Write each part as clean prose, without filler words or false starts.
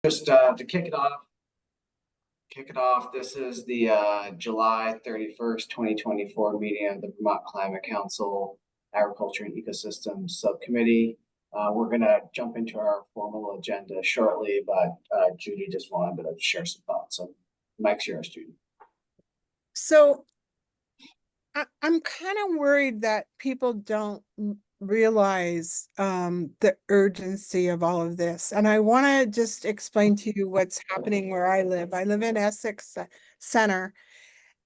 Just to kick it off, this is the July 31st, 2024 meeting of the Vermont Climate Council Agriculture and Ecosystems Subcommittee. We're going to jump into our formal agenda shortly, but Judy just wanted to share some thoughts. So Mike's yours, Judy. So I'm kind of worried that people don't realize the urgency of all of this. And I want to just explain to you what's happening where I live. I live in Essex Center,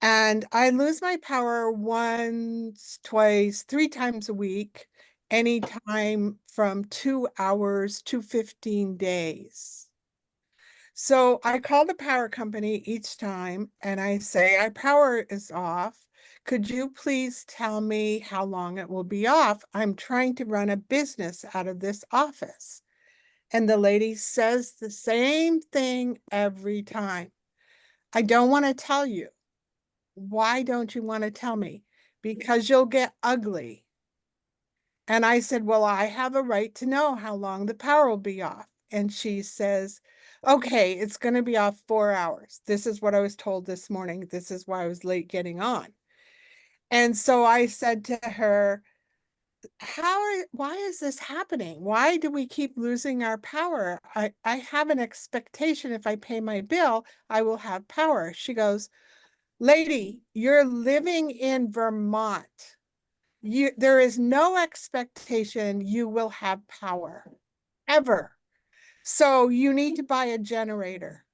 and I lose my power once, twice, 3 times a week, anytime from 2 hours to 15 days. So I call the power company each time and I say, our power is off. Could you please tell me how long it will be off? I'm trying to run a business out of this office. And the lady says the same thing every time. I don't want to tell you. Why don't you want to tell me? Because you'll get ugly. And I said, well, I have a right to know how long the power will be off. And she says, okay, it's going to be off 4 hours. This is what I was told this morning. This is why I was late getting on. And so I said to her, why is this happening? Why do we keep losing our power? I have an expectation if I pay my bill, I will have power. She goes, lady, you're living in Vermont. There is no expectation you will have power ever. So you need to buy a generator.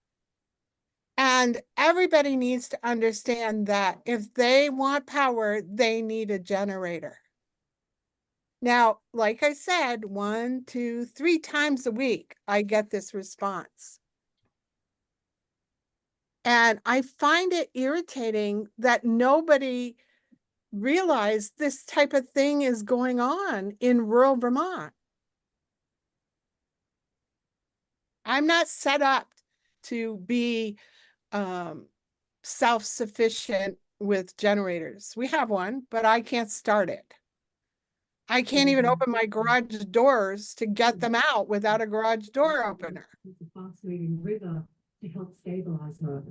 And everybody needs to understand that if they want power, they need a generator. Now, like I said, 1, 2, 3 times a week, I get this response. And I find it irritating that nobody realized this type of thing is going on in rural Vermont. I'm not set up to be self-sufficient with generators. We have one, but I can't start it. I can't even open my garage doors to get them out without a garage door opener. It's a fast-moving river to help stabilize the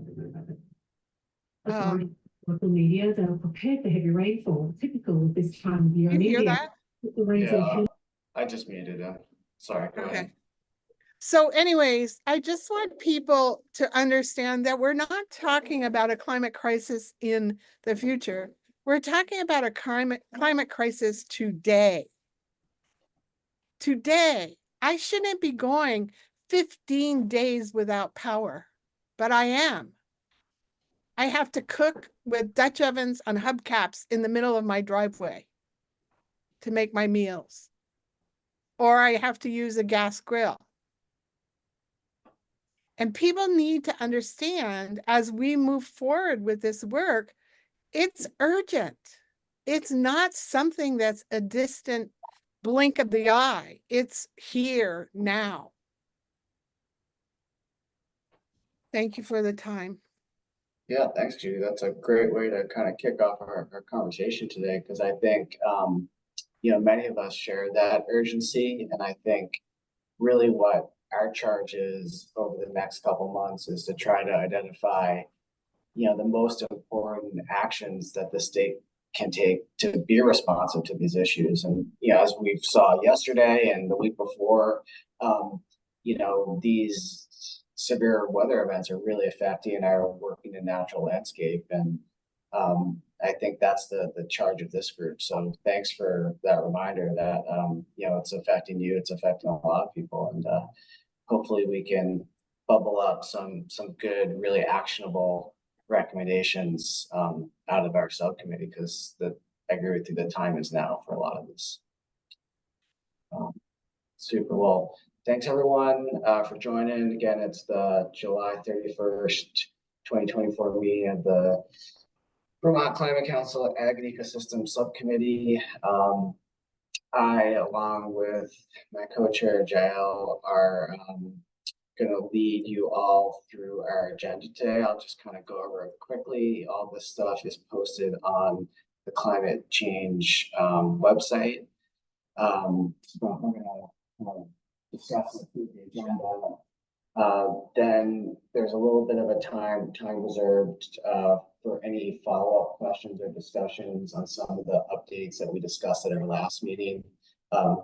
river. Local media, they were prepared for heavy rainfall, typical of this time of year. You hear that? Yeah, I just muted him. Sorry, go ahead. So anyways, I just want people to understand that we're not talking about a climate crisis in the future. We're talking about a climate crisis today. Today, I shouldn't be going 15 days without power, but I am. I have to cook with Dutch ovens on hubcaps in the middle of my driveway to make my meals. Or I have to use a gas grill. And people need to understand as we move forward with this work, it's urgent. It's not something that's a distant blink of the eye. It's here now. Thank you for the time. Yeah, thanks, Judy. That's a great way to kind of kick off our conversation today, because I think, many of us share that urgency. And I think really what our charge is over the next couple months is to try to identify, the most important actions that the state can take to be responsive to these issues. And, as we saw yesterday and the week before, these severe weather events are really affecting our working and natural landscape. And I think that's the charge of this group. So thanks for that reminder that, it's affecting you, it's affecting a lot of people. And hopefully we can bubble up some good, really actionable recommendations out of our subcommittee, because I agree with you, the time is now for a lot of this. Super. Well, thanks everyone for joining. Again, it's the July 31st, 2024 meeting of the Vermont Climate Council Ag and Ecosystem Subcommittee. I, along with my co-chair Jael, are going to lead you all through our agenda today. I'll just kind of go over it quickly. All this stuff is posted on the climate change website. So I'm going to discuss the agenda. Then there's a little bit of a time reserved for any follow-up questions or discussions on some of the updates that we discussed at our last meeting,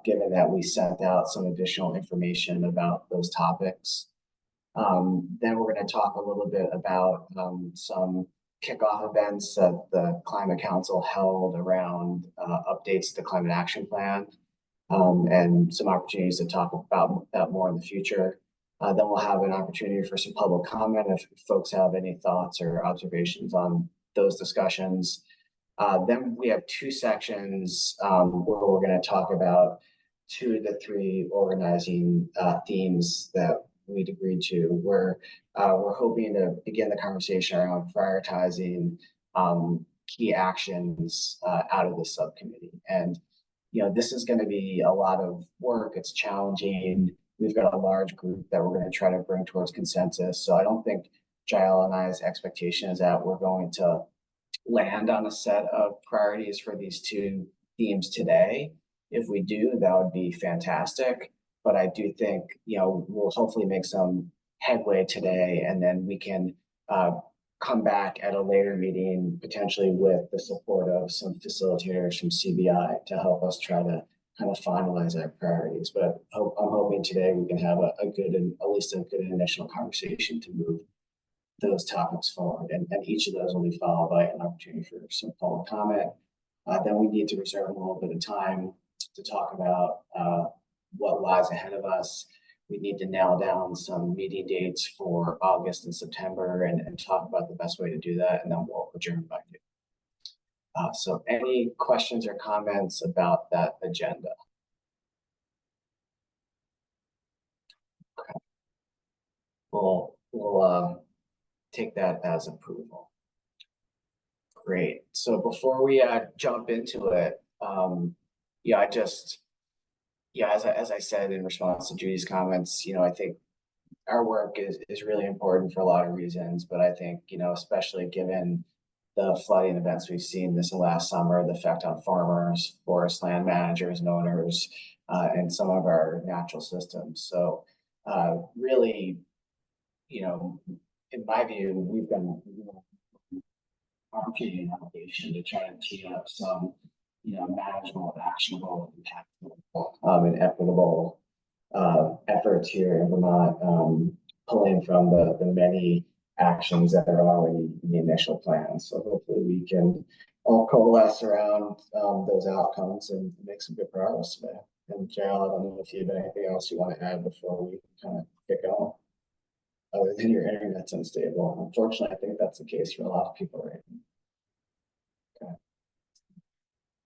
given that we sent out some additional information about those topics. Then we're going to talk a little bit about some kickoff events that the Climate Council held around updates to the Climate Action Plan, and some opportunities to talk about that more in the future. Then we'll have an opportunity for some public comment if folks have any thoughts or observations on those discussions. Then we have two sections where we're going to talk about 2 of the 3 organizing themes that we'd agreed to. We're hoping to begin the conversation around prioritizing key actions out of the subcommittee. And this is going to be a lot of work. It's challenging. We've got a large group that we're going to try to bring towards consensus. So I don't think Jael and I's expectation is that we're going to land on a set of priorities for these 2 themes today. If we do, that would be fantastic. But I do think, we'll hopefully make some headway today, and then we can come back at a later meeting, potentially with the support of some facilitators from CBI to help us try to kind of finalize our priorities. But I'm hoping today we can have at least a good initial conversation to move those topics forward. And each of those will be followed by an opportunity for some public comment. Then we need to reserve a little bit of time to talk about what lies ahead of us. We need to nail down some meeting dates for August and September and talk about the best way to do that, and then we'll adjourn by noon. So any questions or comments about that agenda? Okay. We'll take that as approval. Great. So before we jump into it, as I said in response to Judy's comments, I think our work is really important for a lot of reasons, but I think, especially given the flooding events we've seen this last summer, the effect on farmers, forest land managers and owners, and some of our natural systems. So really, in my view, we've been armchair allocation to try to tee up some manageable, actionable, impactful, and equitable efforts here in Vermont, pulling from the many actions that are already in the initial plan. So hopefully we can all coalesce around those outcomes and make some good progress today. And Jael, I don't know if you have anything else you want to add before we kind of get going. Other than your internet's unstable. Unfortunately, I think that's the case for a lot of people right now.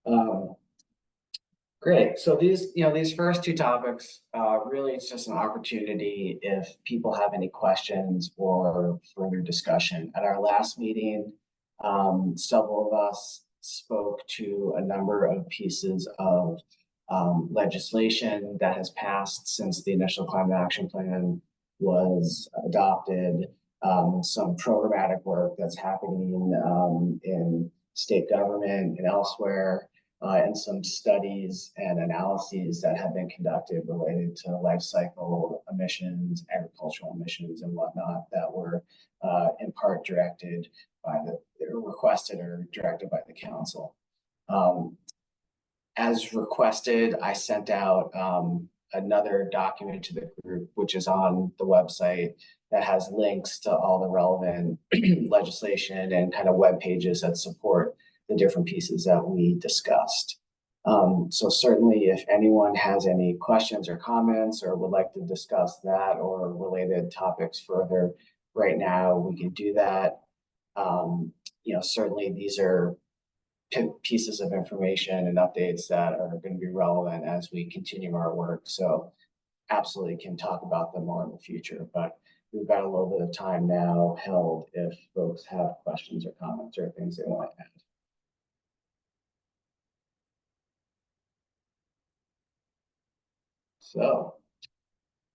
Okay. Great. So these first 2 topics, really it's just an opportunity if people have any questions or further discussion. At our last meeting, several of us spoke to a number of pieces of legislation that has passed since the initial climate action plan was adopted, some programmatic work that's happening in state government and elsewhere, and some studies and analyses that have been conducted related to life cycle emissions, agricultural emissions, and whatnot that were in part requested or directed by the council. As requested, I sent out another document to the group, which is on the website, that has links to all the relevant legislation and kind of web pages that support the different pieces that we discussed. So certainly if anyone has any questions or comments or would like to discuss that or related topics further right now, we can do that. Certainly these are pieces of information and updates that are going to be relevant as we continue our work. So absolutely can talk about them more in the future, but we've got a little bit of time now held if folks have questions or comments or things they want to add. So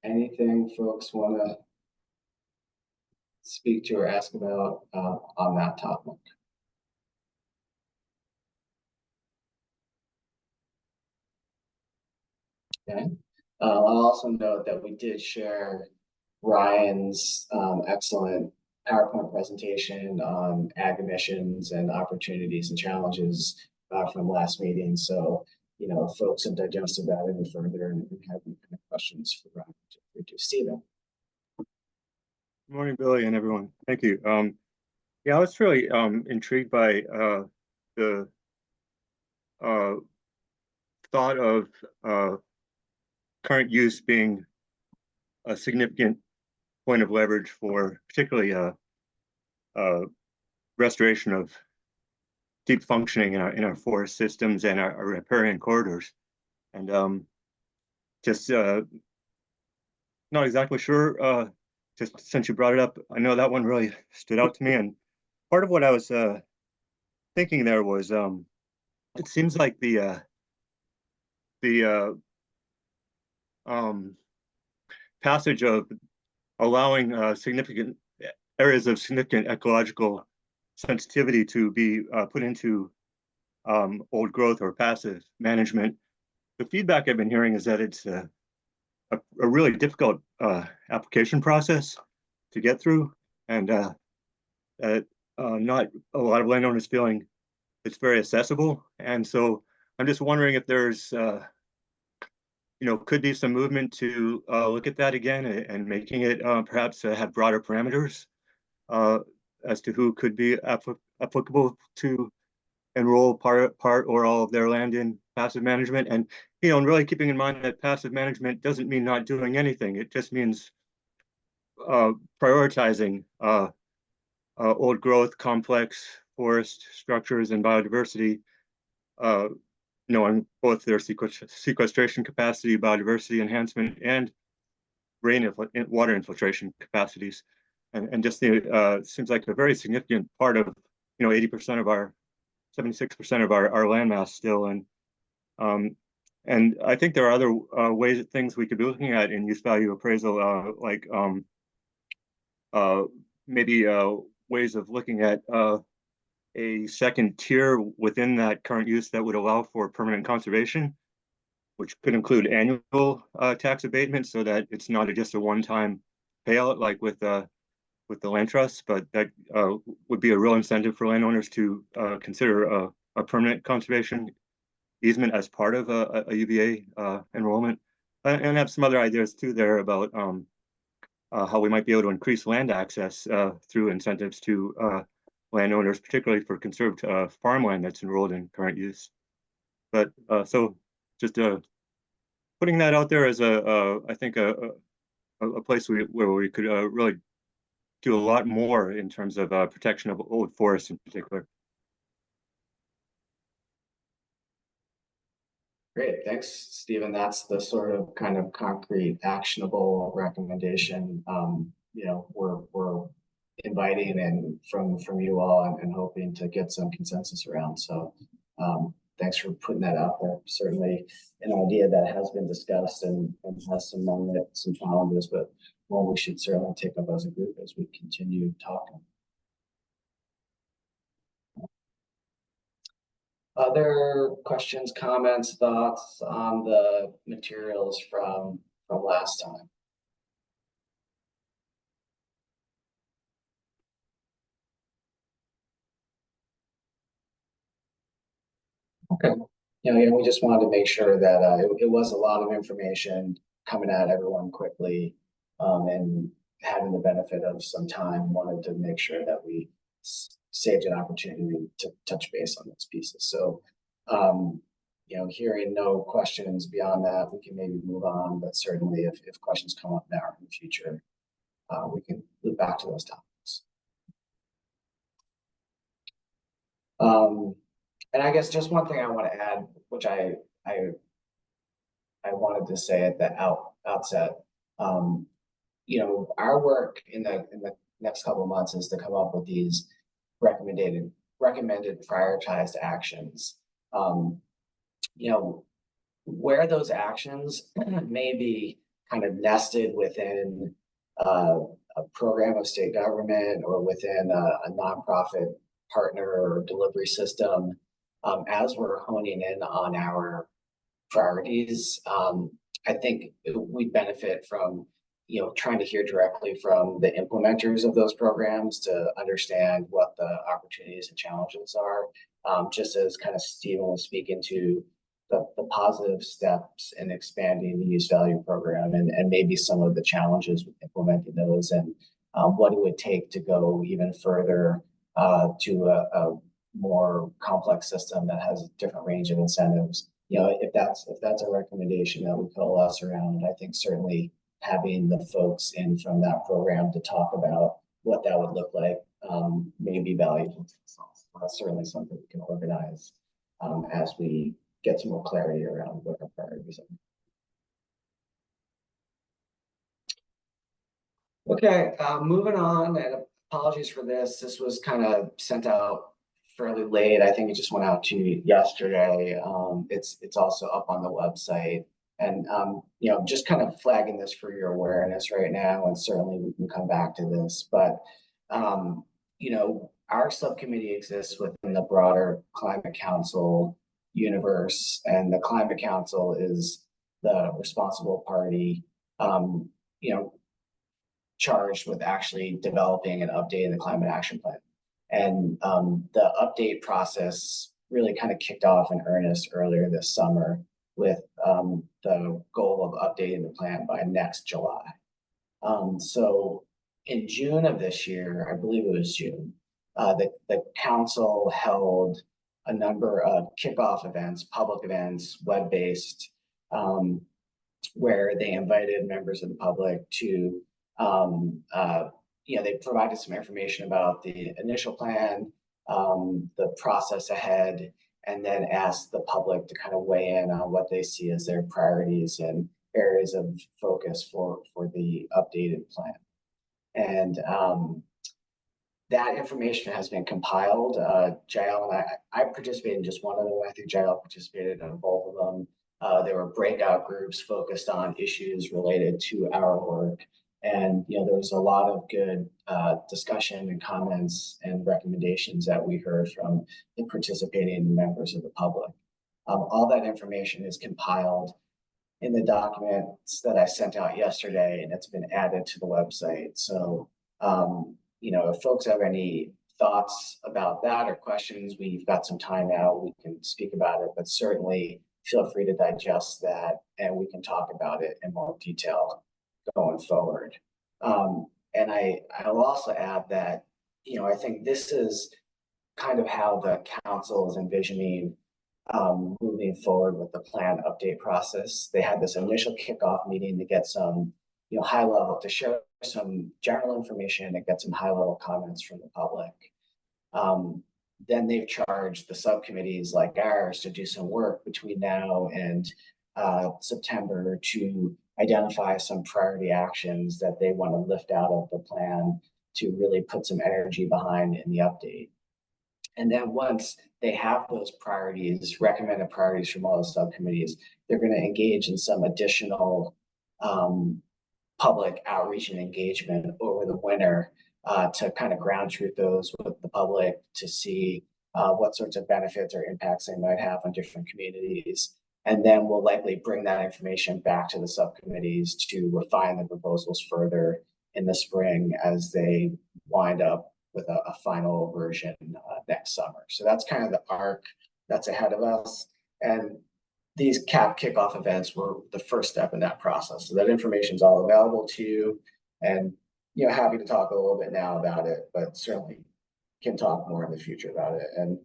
anything folks want to speak to or ask about on that topic? Okay. I'll also note that we did share Ryan's excellent PowerPoint presentation on ag emissions and opportunities and challenges from last meeting. So, you know, if folks have digested that any further and have any kind of questions for Ryan, to Stephen. Good morning, Billy, and everyone. Thank you. Yeah, I was really intrigued by the thought of current use being a significant point of leverage for particularly restoration of deep functioning in our forest systems and our riparian corridors. And just not exactly sure, just since you brought it up, I know that one really stood out to me. And part of what I was thinking there was, it seems like the passage of allowing significant areas of significant ecological sensitivity to be put into old growth or passive management. The feedback I've been hearing is that it's a really difficult application process to get through, and not a lot of landowners feeling it's very accessible. And so I'm just wondering if there's you know, could be some movement to look at that again and making it perhaps have broader parameters as to who could be applicable to enroll part or all of their land in passive management. And, you know, and really keeping in mind that passive management doesn't mean not doing anything. It just means prioritizing old growth, complex forest structures and biodiversity, knowing both their sequestration capacity, biodiversity enhancement, and water infiltration capacities. And just the seems like a very significant part of, you know, 80% of our 76% of our land mass still. And I think there are other ways, things we could be looking at in use value appraisal, like maybe ways of looking at a second tier within that current use that would allow for permanent conservation, which could include annual tax abatement, so that it's not just a one-time payout like with the land trust, but that would be a real incentive for landowners to consider a permanent conservation easement as part of a UVA enrollment, and have some other ideas too there about how we might be able to increase land access through incentives to landowners, particularly for conserved farmland that's enrolled in current use. But so just putting that out there as I think a place where we could really do a lot more in terms of protection of old forests in particular. Great, thanks, Stephen. That's the sort of kind of concrete, actionable recommendation. You know, we're inviting and from you all and hoping to get some consensus around. So thanks for putting that out there. Certainly an idea that has been discussed and has some merits, some challenges, but one we should certainly take up as a group as we continue talking. Other questions, comments, thoughts on the materials from last time? Okay. You know, we just wanted to make sure that it was a lot of information coming at everyone quickly, and having the benefit of some time, wanted to make sure that we saved an opportunity to touch base on those pieces. So, you know, hearing no questions beyond that, we can maybe move on, but certainly if questions come up now or in the future, we can loop back to those topics. And I guess just one thing I want to add, which I wanted to say at the outset, you know, our work in the next couple of months is to come up with these recommended prioritized actions. You know, where those actions may be kind of nested within a program of state government or within a nonprofit partner or delivery system, as we're honing in on our priorities, I think we benefit from trying to hear directly from the implementers of those programs to understand what the opportunities and challenges are. Just as kind of Stephen was speaking to the positive steps in expanding the use value program and maybe some of the challenges with implementing those and what it would take to go even further to a more complex system that has a different range of incentives. If that's a recommendation that we coalesce around, I think certainly having the folks in from that program to talk about what that would look like may be valuable. So that's certainly something we can organize as we get some more clarity around what our priorities are. Okay, moving on, and apologies for this. This was kind of sent out fairly late. I think it just went out to you yesterday. It's also up on the website. And just kind of flagging this for your awareness right now, and certainly we can come back to this, but our subcommittee exists within the broader Climate Council universe, and the Climate Council is the responsible party, charged with actually developing and updating the climate action plan. And the update process really kind of kicked off in earnest earlier this summer with the goal of updating the plan by next July. So in June of this year, I believe it was June, the council held a number of kickoff events, public events, web-based, where they invited members of the public to, they provided some information about the initial plan, the process ahead, and then asked the public to kind of weigh in on what they see as their priorities and areas of focus for the updated plan. And that information has been compiled. Jael and I participated in just one of them. I think Jael participated in both of them. There were breakout groups focused on issues related to our work. And there was a lot of good discussion and comments and recommendations that we heard from the participating members of the public. All that information is compiled in the documents that I sent out yesterday, and it's been added to the website. So, if folks have any thoughts about that or questions, we've got some time now, we can speak about it, but certainly feel free to digest that and we can talk about it in more detail going forward. And I'll also add that, I think this is kind of how the council is envisioning moving forward with the plan update process. They had this initial kickoff meeting to get some, high level, to share some general information and get some high level comments from the public. Then they've charged the subcommittees like ours to do some work between now and September to identify some priority actions that they want to lift out of the plan to really put some energy behind in the update. And then once they have those priorities, recommended priorities from all the subcommittees, they're going to engage in some additional public outreach and engagement over the winter to kind of ground truth those with the public to see what sorts of benefits or impacts they might have on different communities. And then we'll likely bring that information back to the subcommittees to refine the proposals further in the spring as they wind up with a final version next summer. So that's kind of the arc that's ahead of us. And these CAP kickoff events were the first step in that process. So that information is all available to you, and happy to talk a little bit now about it, but certainly can talk more in the future about it. And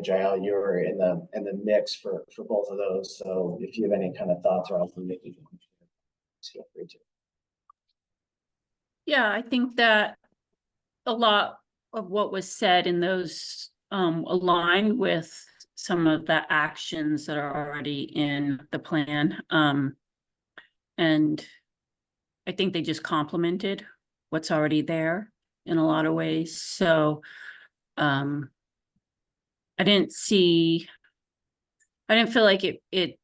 Jael, you're in the mix for both of those. So if you have any kind of thoughts or also making, feel free to. Yeah, I think that a lot of what was said in those align with some of the actions that are already in the plan. And I think they just complemented what's already there in a lot of ways. So I didn't feel like it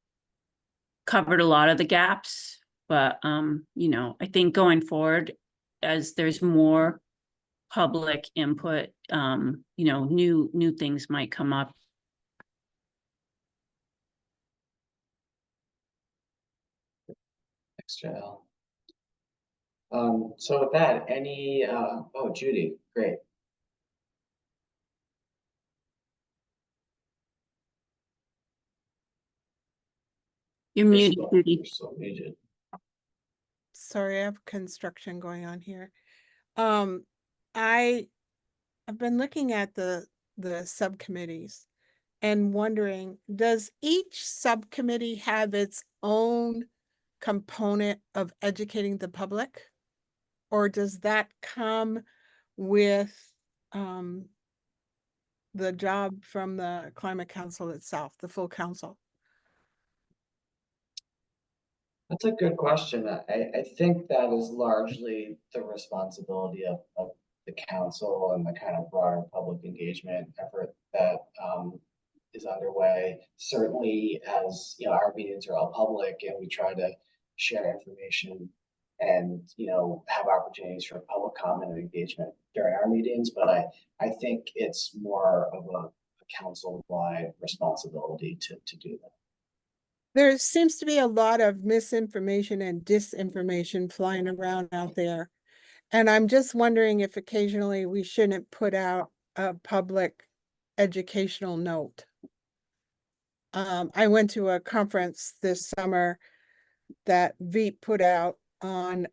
covered a lot of the gaps, but I think going forward, as there's more public input, new things might come up. Thanks, Jael. So with that, oh, Judy, great. You're muted, You're Judy. still muted. Sorry, I have construction going on here. I have been looking at the subcommittees and wondering, does each subcommittee have its own component of educating the public? Or does that come with the job from the Climate Council itself, the full council? That's a good question. I think that is largely the responsibility of the council and the kind of broader public engagement effort that is underway. Certainly, as you know, our meetings are all public and we try to share information and have opportunities for public comment and engagement during our meetings. But I think it's more of a council-wide responsibility to do that. There seems to be a lot of misinformation and disinformation flying around out there. And I'm just wondering if occasionally we shouldn't put out a public educational note. I went to a conference this summer that VEEP put out on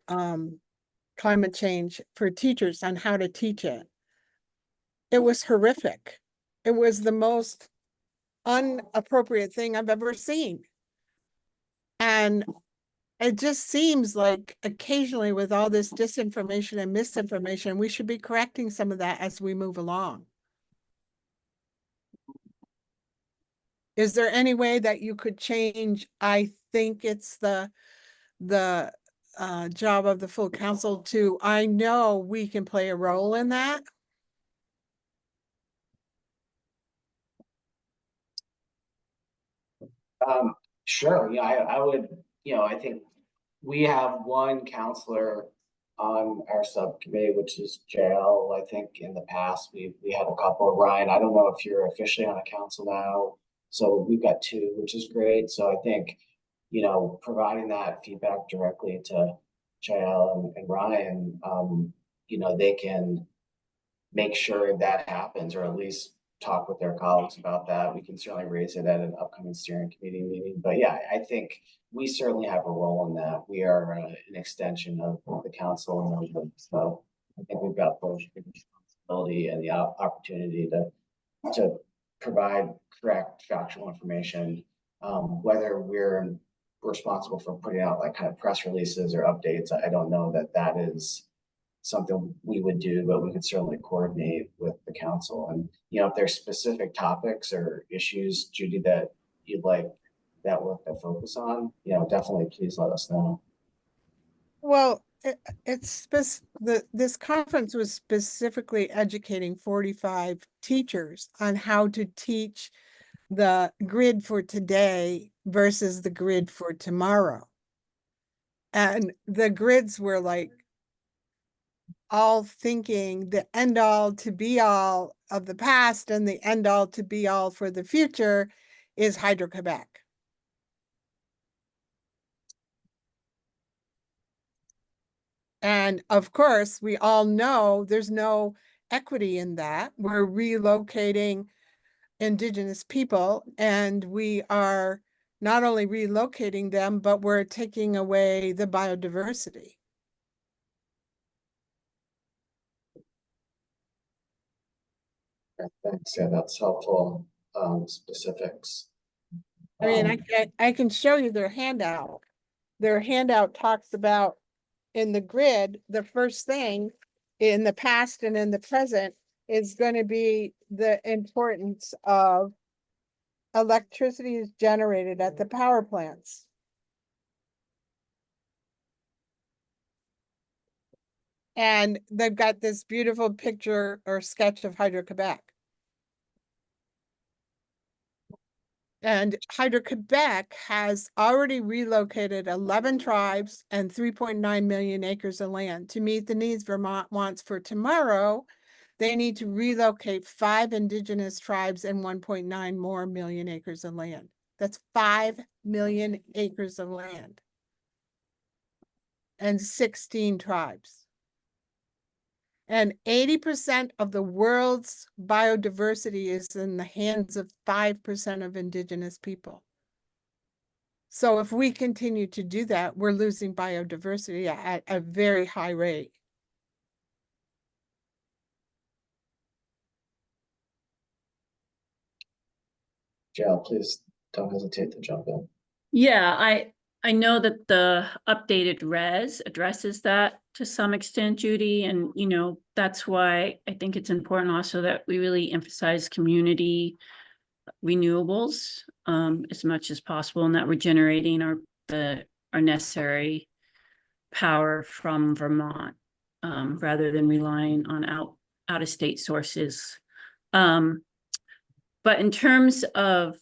climate change for teachers on how to teach it. It was horrific. It was the most inappropriate thing I've ever seen. And it just seems like occasionally with all this disinformation and misinformation, we should be correcting some of that as we move along. Is there any way that you could change? I think it's the job of the full council to, I know we can play a role in that. Sure. Yeah, I would, I think we have one counselor on our subcommittee, which is JL. I think in the past we had a couple. Ryan, I don't know if you're officially on a council now. So we've got two, which is great. So I think, providing that feedback directly to JL and Ryan, they can make sure that happens, or at least talk with their colleagues about that. We can certainly raise it at an upcoming steering committee meeting. But yeah, I think we certainly have a role in that. We are an extension of the council, and so I think we've got both the responsibility and the opportunity to provide correct factual information. Whether we're responsible for putting out like kind of press releases or updates, I don't know that is something we would do, but we could certainly coordinate with the council. And if there's specific topics or issues, Judy, that you'd like that work to focus on, definitely please let us know. Well, this conference was specifically educating 45 teachers on how to teach the grid for today versus the grid for tomorrow. And the grids were like all thinking the end all to be all of the past and the end all to be all for the future is Hydro-Quebec. And of course, we all know there's no equity in that. We're relocating Indigenous people, and we are not only relocating them, but we're taking away the biodiversity. Thanks. Yeah, that's helpful. Specifics. I mean, I can show you their handout. Their handout talks about in the grid, the first thing in the past and in the present is going to be the importance of electricity is generated at the power plants. And they've got this beautiful picture or sketch of Hydro-Quebec. And Hydro-Quebec has already relocated 11 tribes and 3.9 million acres of land. To meet the needs Vermont wants for tomorrow, they need to relocate 5 Indigenous tribes and 1.9 more million acres of land. That's 5 million acres of land. 116 tribes. And 80% of the world's biodiversity is in the hands of 5% of indigenous people. So if we continue to do that, we're losing biodiversity at a very high rate. Jill, please don't hesitate to jump in. Yeah, I know that the updated res addresses that to some extent, Judy, and you know, that's why I think it's important also that we really emphasize community renewables as much as possible, and that we're generating our necessary power from Vermont rather than relying on out of state sources. But in terms of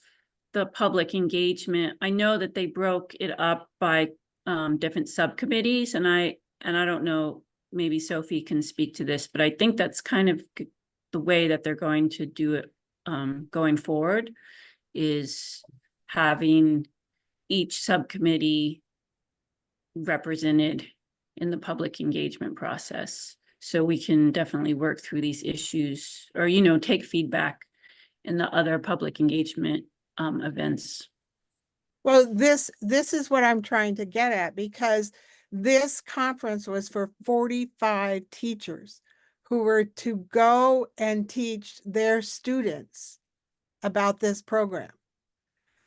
the public engagement, I know that they broke it up by different subcommittees, and I don't know, maybe Sophie can speak to this, but I think that's kind of the way that they're going to do it going forward, is having each subcommittee represented in the public engagement process. So we can definitely work through these issues, or, you know, take feedback in the other public engagement events. Well, this is what I'm trying to get at, because this conference was for 45 teachers who were to go and teach their students about this program.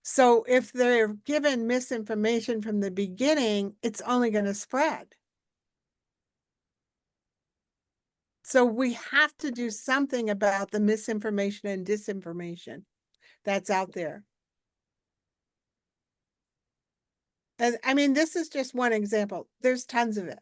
So if they're given misinformation from the beginning, it's only going to spread. So we have to do something about the misinformation and disinformation that's out there. And I mean, this is just one example. There's tons of it.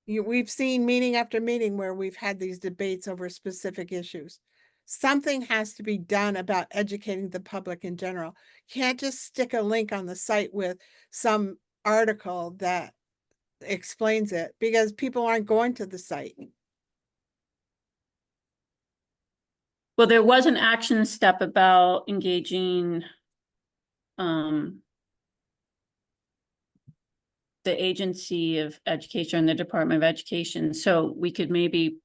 We've seen meeting after meeting where we've had these debates over specific issues. Something has to be done about educating the public in general. Can't just stick a link on the site with some article that explains it, because people aren't going to the site. Well, there was an action step about engaging the Agency of Education and the Department of Education. So we could maybe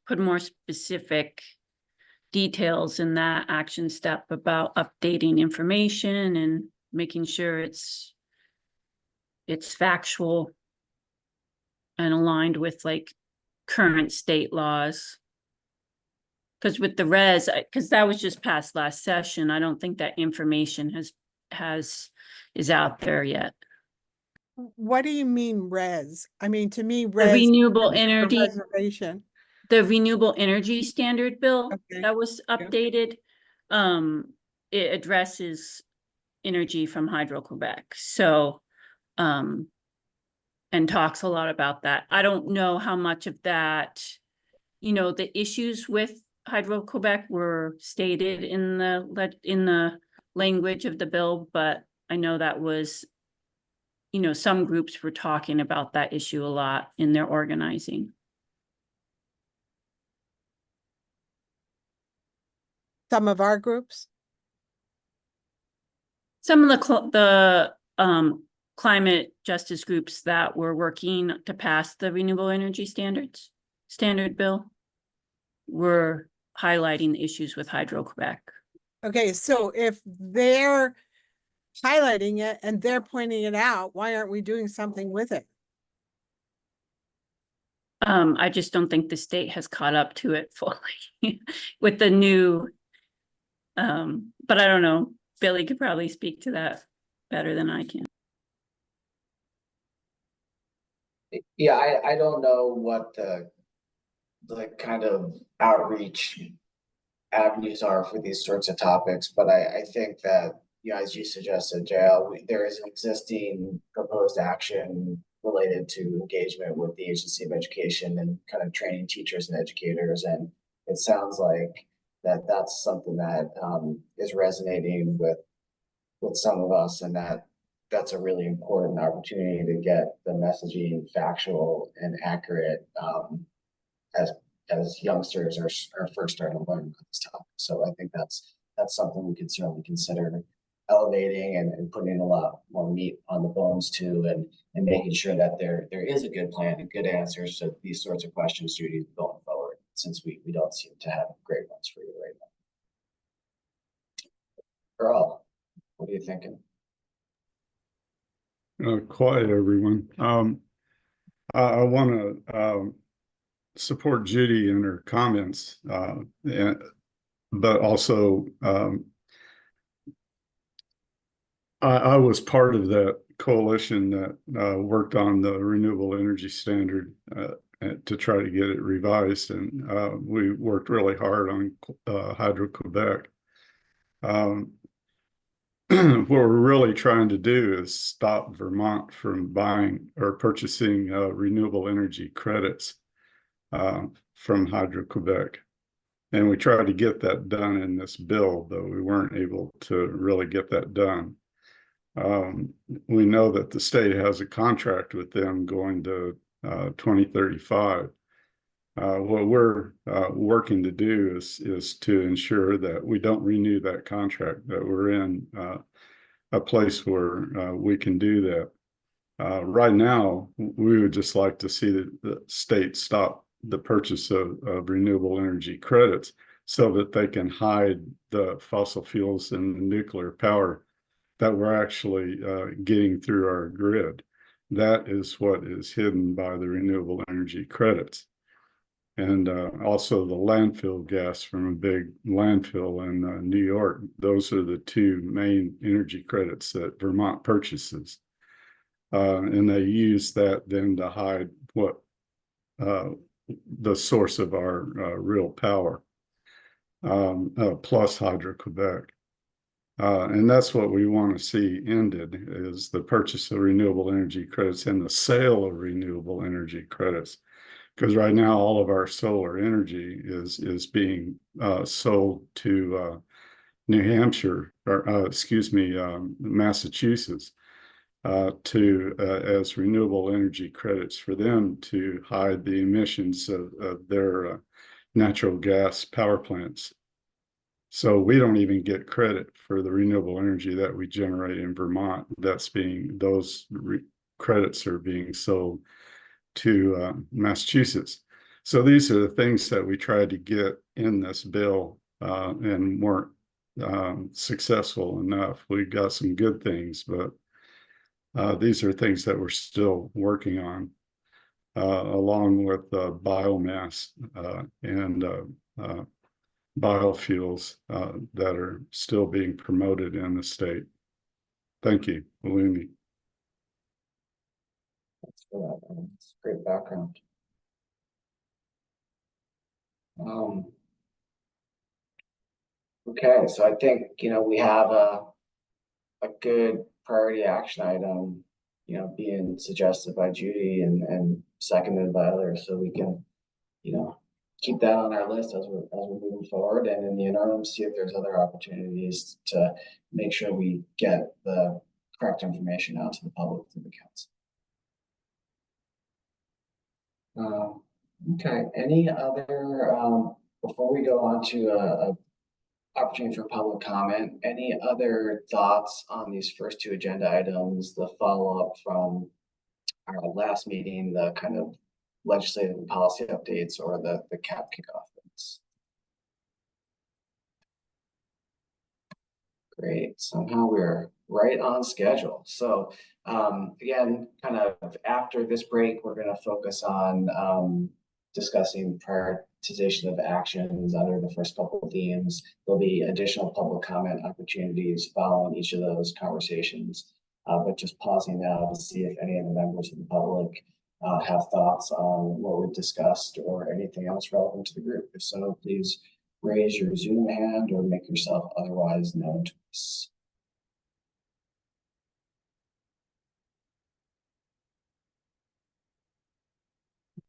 put more specific details in that action step about updating information and making sure it's factual and aligned with like current state laws. Because with the res, because that was just passed last session, I don't think that information is out there yet. What do you mean res? I mean, to me, The res renewable is a energy, reservation. the renewable energy standard bill Okay. that was updated, it addresses energy from Hydro-Quebec. So, and talks a lot about that. I don't know how much of that, you know, the issues with Hydro-Quebec were stated in the language of the bill, but I know that was, you know, some groups were talking about that issue a lot in their organizing. Some of our groups. Some of the climate justice groups that were working to pass the renewable energy standard bill were highlighting the issues with Hydro-Quebec. Okay, so if they're highlighting it and they're pointing it out, why aren't we doing something with it? I just don't think the state has caught up to it fully with the new, but I don't know, Billy could probably speak to that better than I can. Yeah, I don't know what the kind of outreach avenues are for these sorts of topics, but I think that, you know, as you suggested, JL, there is an existing proposed action related to engagement with the Agency of Education and kind of training teachers and educators, and it sounds like that's something that is resonating with some of us, and that's a really important opportunity to get the messaging factual and accurate as youngsters are first starting to learn about this topic. So I think that's something we could certainly consider elevating and putting a lot more meat on the bones too, and making sure that there is a good plan and good answers to these sorts of questions, Judy, going forward, since we don't seem to have great ones for you right now. Earl, what are you thinking? Quiet, everyone. I want to support Judy in her comments, but also I was part of that coalition that worked on the renewable energy standard to try to get it revised, and we worked really hard on Hydro-Quebec. What we're really trying to do is stop Vermont from buying or purchasing renewable energy credits from Hydro-Quebec. And we tried to get that done in this bill, though we weren't able to really get that done. We know that the state has a contract with them going to 2035. What we're working to do is to ensure that we don't renew that contract, that we're in a place where we can do that. Right now, we would just like to see the state stop the purchase of renewable energy credits so that they can hide the fossil fuels and the nuclear power that we're actually getting through our grid. That is what is hidden by the renewable energy credits. And also the landfill gas from a big landfill in New York. Those are the two main energy credits that Vermont purchases. And they use that then to hide what the source of our real power, plus Hydro-Quebec. And that's what we want to see ended, is the purchase of renewable energy credits and the sale of renewable energy credits. Because right now all of our solar energy is being sold to New Hampshire, or excuse me, Massachusetts, as renewable energy credits for them to hide the emissions of their natural gas power plants. So we don't even get credit for the renewable energy that we generate in Vermont. Those credits are being sold to Massachusetts. So these are the things that we tried to get in this bill and weren't successful enough. We got some good things, but these are things that we're still working on, along with biomass and biofuels that are still being promoted in the state. Thank you, Malumi. Thanks for that. It's great background. Okay, so I think, we have a good priority action item, being suggested by Judy and seconded by others, so we can, keep that on our list as we're moving forward, and in the interim, see if there's other opportunities to make sure we get the correct information out to the public through the council. Okay, any other, before we go on to a opportunity for public comment, any other thoughts on these first two agenda items, the follow-up from our last meeting, the kind of legislative and policy updates, or the CAP kickoff? Great, somehow we're right on schedule. So again, kind of after this break, we're going to focus on discussing prioritization of actions under the first couple of themes. There'll be additional public comment opportunities following each of those conversations. But just pausing now to see if any of the members of the public have thoughts on what we've discussed or anything else relevant to the group. If so, please raise your Zoom hand or make yourself otherwise known to us.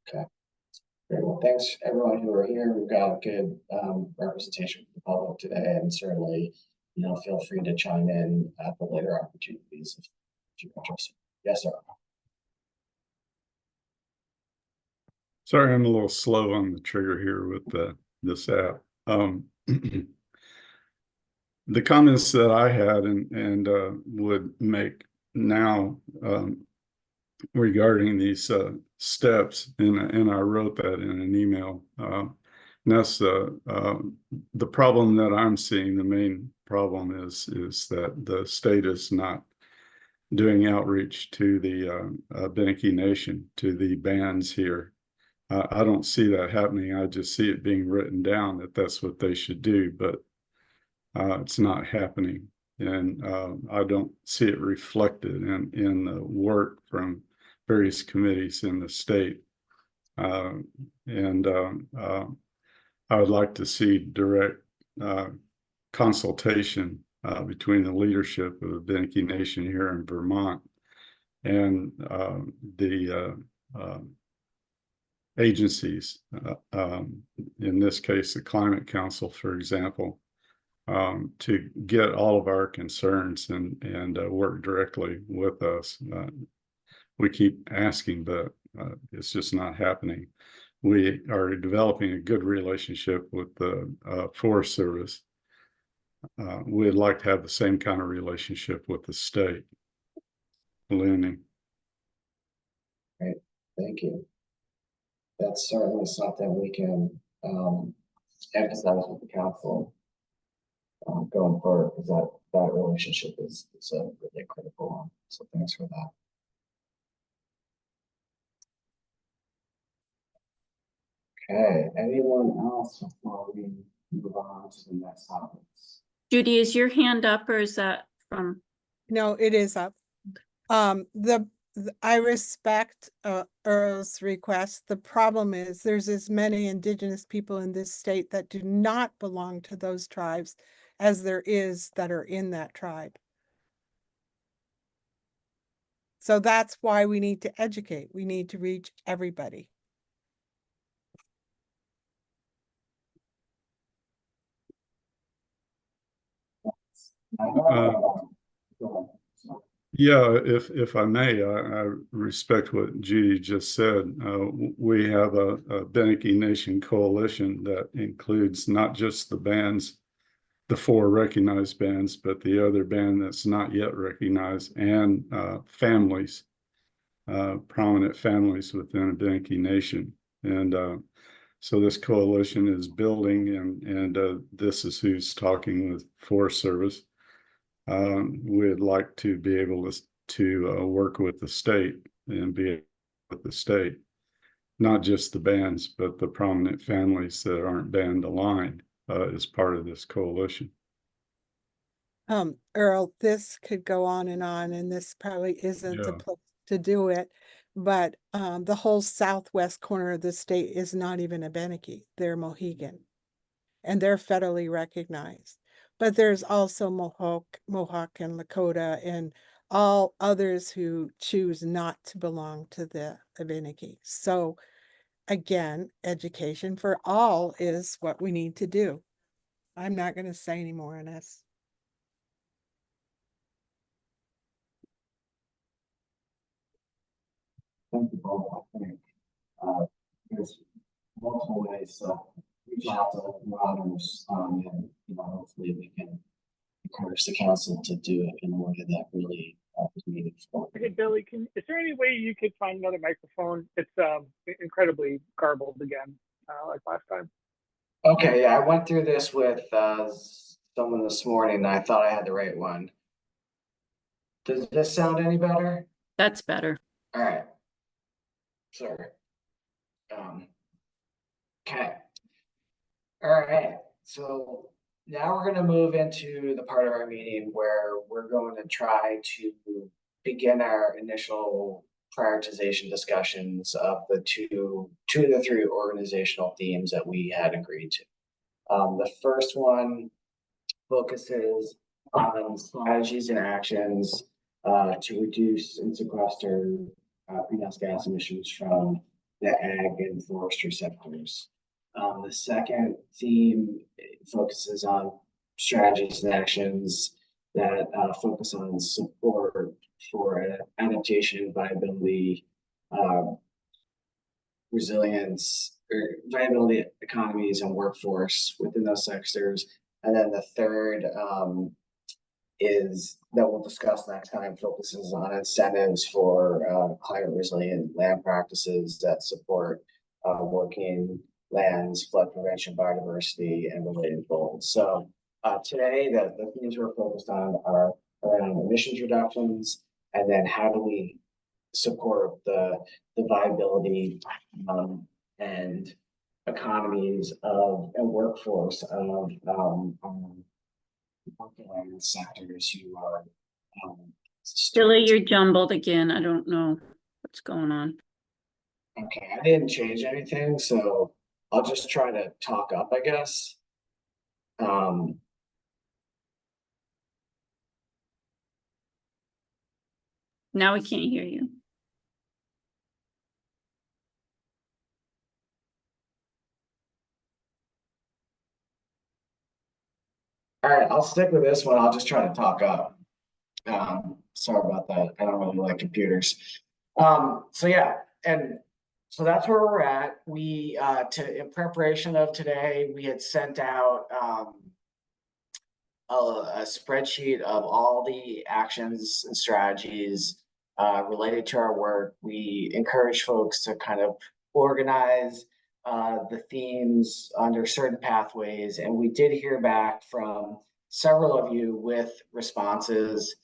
Okay. Great. Well, thanks everyone who are here. We've got a good representation of the public today, and certainly, feel free to chime in at the later opportunities if you're interested. Yes, sir. Sorry, I'm a little slow on the trigger here with this app. the comments that I had and would make now regarding these steps, and I wrote that in an email. And that's the problem that I'm seeing. The main problem is that the state is not doing outreach to the Beneke Nation, to the bands here. I don't see that happening. I just see it being written down that that's what they should do, but it's not happening. And I don't see it reflected in the work from various committees in the state. And I would like to see direct consultation between the leadership of the Beneke Nation here in Vermont and the agencies, in this case, the Climate Council, for example, to get all of our concerns and work directly with us. We keep asking, but it's just not happening. We are developing a good relationship with the Forest Service. We'd like to have the same kind of relationship with the state. Lenny. Great, thank you. That's certainly something we can emphasize with the council going forward, because that relationship is a really critical one. So thanks for that. Okay, anyone else before we move on to the next topics? Judy, is your hand up or is that from? No, it is up. I respect Earl's request. The problem is there's as many indigenous people in this state that do not belong to those tribes as there is that are in that tribe. So that's why we need to educate. We need to reach everybody. Yeah, if I may, I respect what Judy just said. We have a Beneke Nation coalition that includes not just the bands, the 4 recognized bands, but the other band that's not yet recognized, and families, prominent families within a Beneke Nation. And so this coalition is building, and this is who's talking with Forest Service. We'd like to be able to work with the state and be with the state, not just the bands, but the prominent families that aren't band aligned as part of this coalition. Earl, this could go on, and this probably isn't the place to do it, but the whole southwest corner of the state is not even a Beneke. They're Mohegan, and they're federally recognized. But there's also Mohawk and Lakota and all others who choose not to belong to the Beneke. So again, education for all is what we need to do. I'm not going to say any more on this. Thank you both. I think there's multiple ways to reach out to runners, and hopefully we can encourage the council to do it in a way that really is meaningful. Hey Billy, is there any way you could find another microphone? It's incredibly garbled again, like last time. Okay, yeah, I went through this with someone this morning, and I thought I had the right one. Does this sound any better? That's better. All right. Sorry. Okay. All right. So now we're going to move into the part of our meeting where we're going to try to begin our initial prioritization discussions of the two of the 3 organizational themes that we had agreed to. The first one focuses on strategies and actions to reduce and sequester greenhouse gas emissions from the ag and forestry sectors. The second theme focuses on strategies and actions that focus on support for adaptation, viability, resilience, or viability economies and workforce within those sectors, And then the third is that we'll discuss next time focuses on incentives for climate resilient land practices that support working lands, flood prevention, biodiversity, and related goals. So today, the themes we're focused on are around emissions reductions, and then how do we support the viability and economies of a workforce of working land sectors who are Billy, you're jumbled again. I don't know what's going on. okay. I didn't change anything, so I'll just try to talk up, I guess. Now we can't hear you. All right, I'll stick with this one. I'll just try to talk up. Sorry about that. I don't really like computers. So yeah, and so that's where we're at. We in preparation of today, we had sent out a spreadsheet of all the actions and strategies related to our work. We encourage folks to kind of organize the themes under certain pathways, and we did hear back from several of you with responses.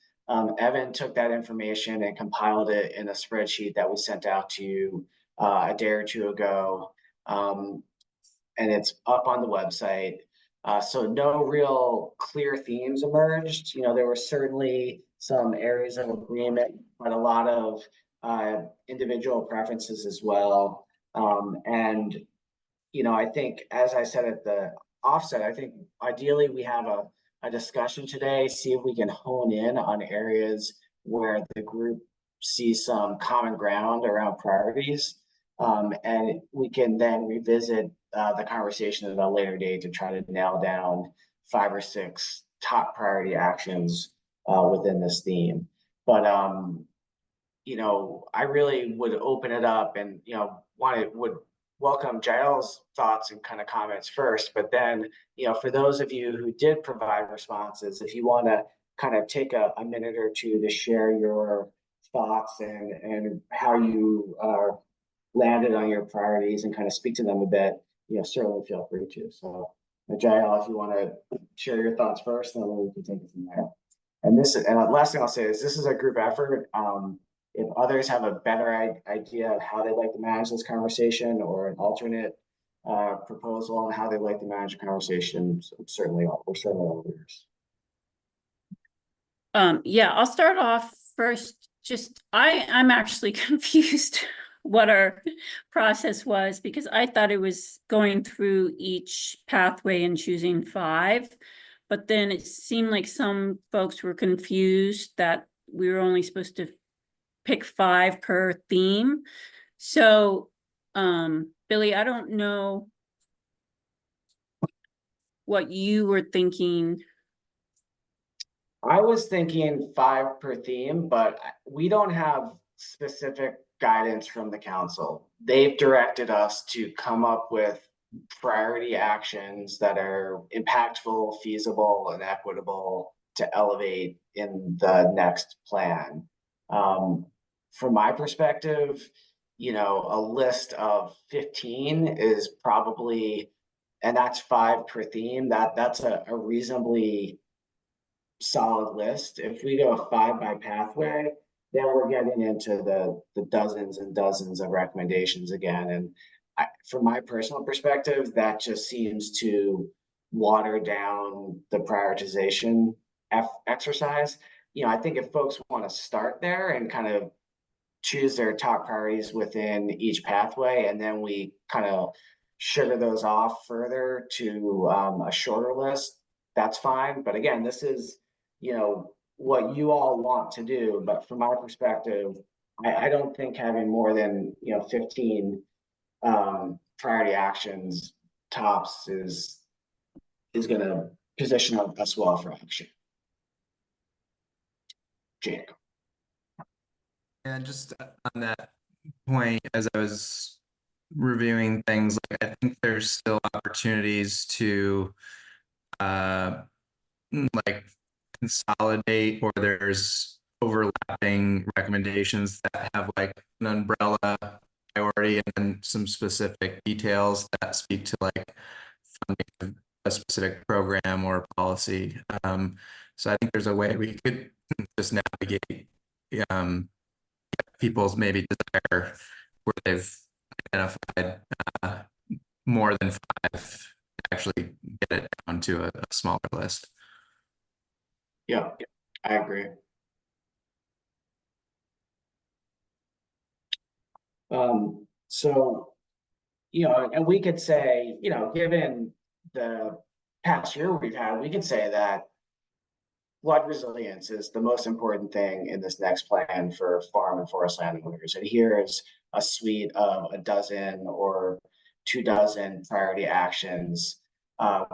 Evan took that information and compiled it in a spreadsheet that we sent out to you a day or two ago, and it's up on the website. So no real clear themes emerged. You know, there were certainly some areas of agreement, but a lot of individual preferences as well. And, you know, I think, as I said at the offset, I think ideally we have a discussion today, see if we can hone in on areas where the group sees some common ground around priorities. And we can then revisit the conversation at a later date to try to nail down 5 or 6 top priority actions within this theme. But you know, I really would open it up and, you know, would welcome Jael's thoughts and kind of comments first. But then, you know, for those of you who did provide responses, if you want to kind of take a minute or two to share your thoughts and how you landed on your priorities and kind of speak to them a bit, you know, certainly feel free to. So, Jael, if you want to share your thoughts first, then we can take it from there. And the last thing I'll say is this is a group effort. If others have a better idea of how they'd like to manage this conversation or an alternate proposal on how they'd like to manage a conversation, we're certainly all ears. Yeah, I'll start off first. I'm actually confused what our process was, because I thought it was going through each pathway and choosing 5, but then it seemed like some folks were confused that we were only supposed to pick 5 per theme. So, Billy, I don't know what you were thinking. I was thinking 5 per theme, but we don't have specific guidance from the council. They've directed us to come up with priority actions that are impactful, feasible, and equitable to elevate in the next plan. From my perspective, you know, a list of 15 is probably, and that's 5 per theme, that's a reasonably solid list. If we go 5 by pathway, then we're getting into the dozens and dozens of recommendations again. And from my personal perspective, that just seems to water down the prioritization exercise. You know, I think if folks want to start there and kind of choose their top priorities within each pathway, and then we kind of sugar those off further to a shorter list, that's fine. But again, this is, you know, what you all want to do. But from my perspective, I don't think having more than, you know, 15 priority actions tops is going to position us well for action. Jake. And just on that point, as I was reviewing things, like I think there's still opportunities to like consolidate, or there's overlapping recommendations that have like an umbrella priority and then some specific details that speak to like funding of a specific program or policy. So I think there's a way we could just navigate people's maybe desire where they've identified more than 5, actually get it down to a smaller list. Yeah, I agree. So, and we could say, given the past year we've had, we could say that flood resilience is the most important thing in this next plan for farm and forest land owners. And here is a suite of a dozen or 24 priority actions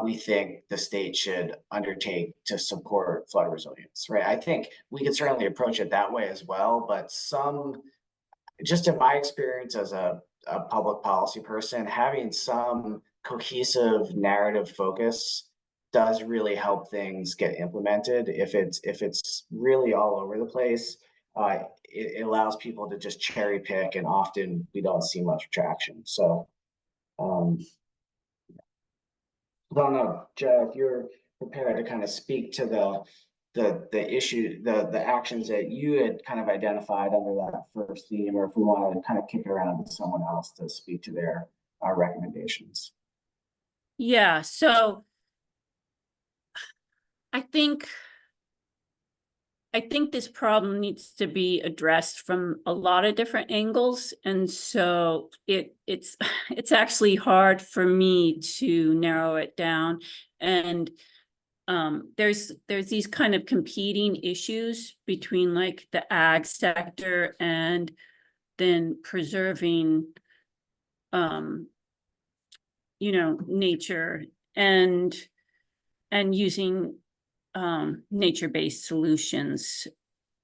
we think the state should undertake to support flood resilience, right? I think we could certainly approach it that way as well, but just in my experience as a public policy person, having some cohesive narrative focus does really help things get implemented. If it's really all over the place, it allows people to just cherry pick, and often we don't see much traction. So, I don't know, Joe, if you're prepared to kind of speak to the issue, the actions that you had kind of identified under that first theme, or if we want to kind of kick it around to someone else to speak to their recommendations. Yeah, so I think this problem needs to be addressed from a lot of different angles, and so it's actually hard for me to narrow it down. And there's these kind of competing issues between like the ag sector and then preserving nature and using nature-based solutions.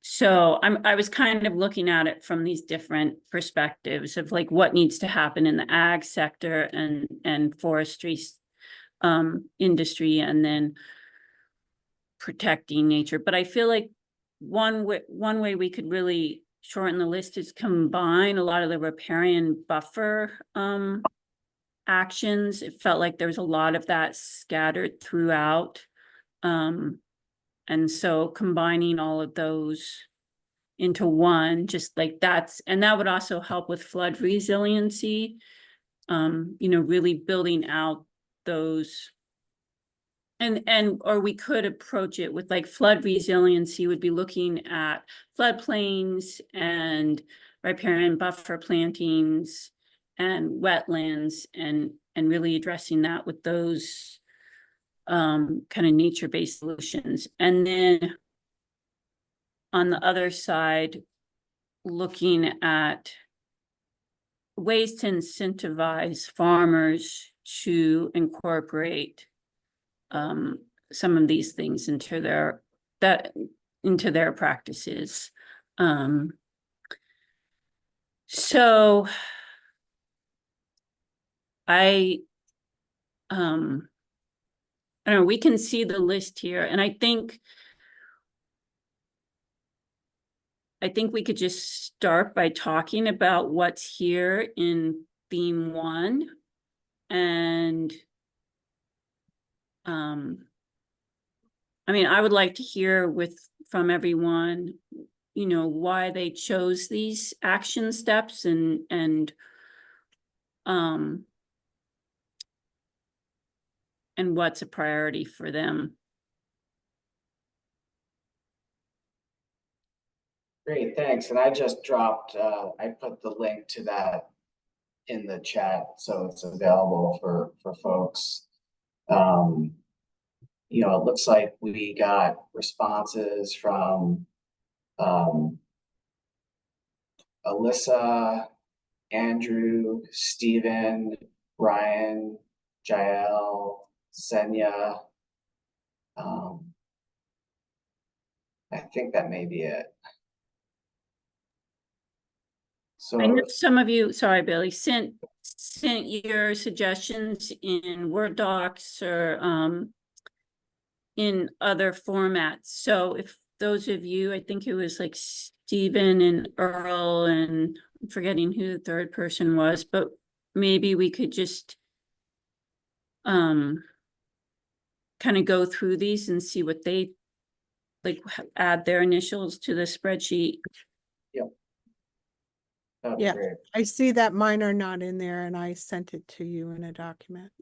So I was kind of looking at it from these different perspectives of like what needs to happen in the ag sector and forestry industry, and then protecting nature. But I feel like one way we could really shorten the list is combine a lot of the riparian buffer actions. It felt like there was a lot of that scattered throughout. And so combining all of those into one, just like that would also help with flood resiliency, really building out those. Or we could approach it with like flood resiliency would be looking at floodplains and riparian buffer plantings and wetlands, and really addressing that with those kind of nature-based solutions. And then on the other side, looking at ways to incentivize farmers to incorporate some of these things into their practices. So I don't know, we can see the list here, and I think we could just start by talking about what's here in theme 1. And I mean, I would like to hear from everyone, why they chose these action steps and what's a priority for them. Great, thanks. And I just dropped, I put the link to that in the chat, so it's available for folks. It looks like we got responses from Alyssa, Andrew, Stephen, Brian, Jael, Senya. I think that may be it. So I know some of you, sorry, Billy, sent your suggestions in Word docs or in other formats. So if those of you, I think it was like Stephen and Earl, and I'm forgetting who the third person was, but maybe we could just kind of go through these and see what they like, add their initials to the spreadsheet. That'd be Yeah. great. I see that mine are not in there and I sent it to you in a document.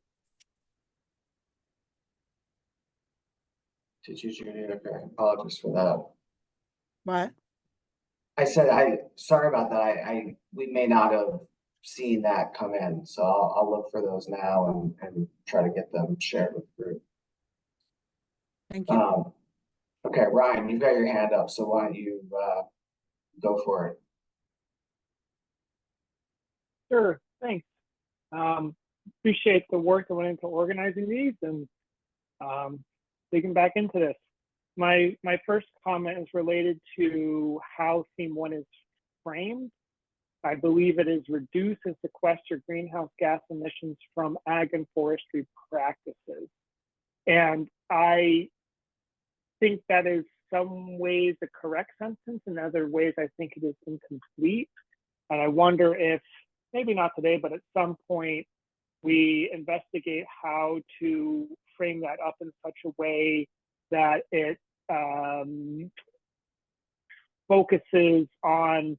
Did you, Judy? Okay, apologies for that. What? I said, sorry about that. We may not have seen that come in, so I'll look for those now and try to get them shared with the group. Thank you. Okay, Ryan, you've got your hand up, so why don't you go for it? Sure, thanks. Appreciate the work that went into organizing these and digging back into this. My first comment is related to how theme 1 is framed. I believe it is reduce and sequester greenhouse gas emissions from ag and forestry practices. And I think that is some ways a correct sentence, and other ways I think it is incomplete. And I wonder if, maybe not today, but at some point, we investigate how to frame that up in such a way that it focuses on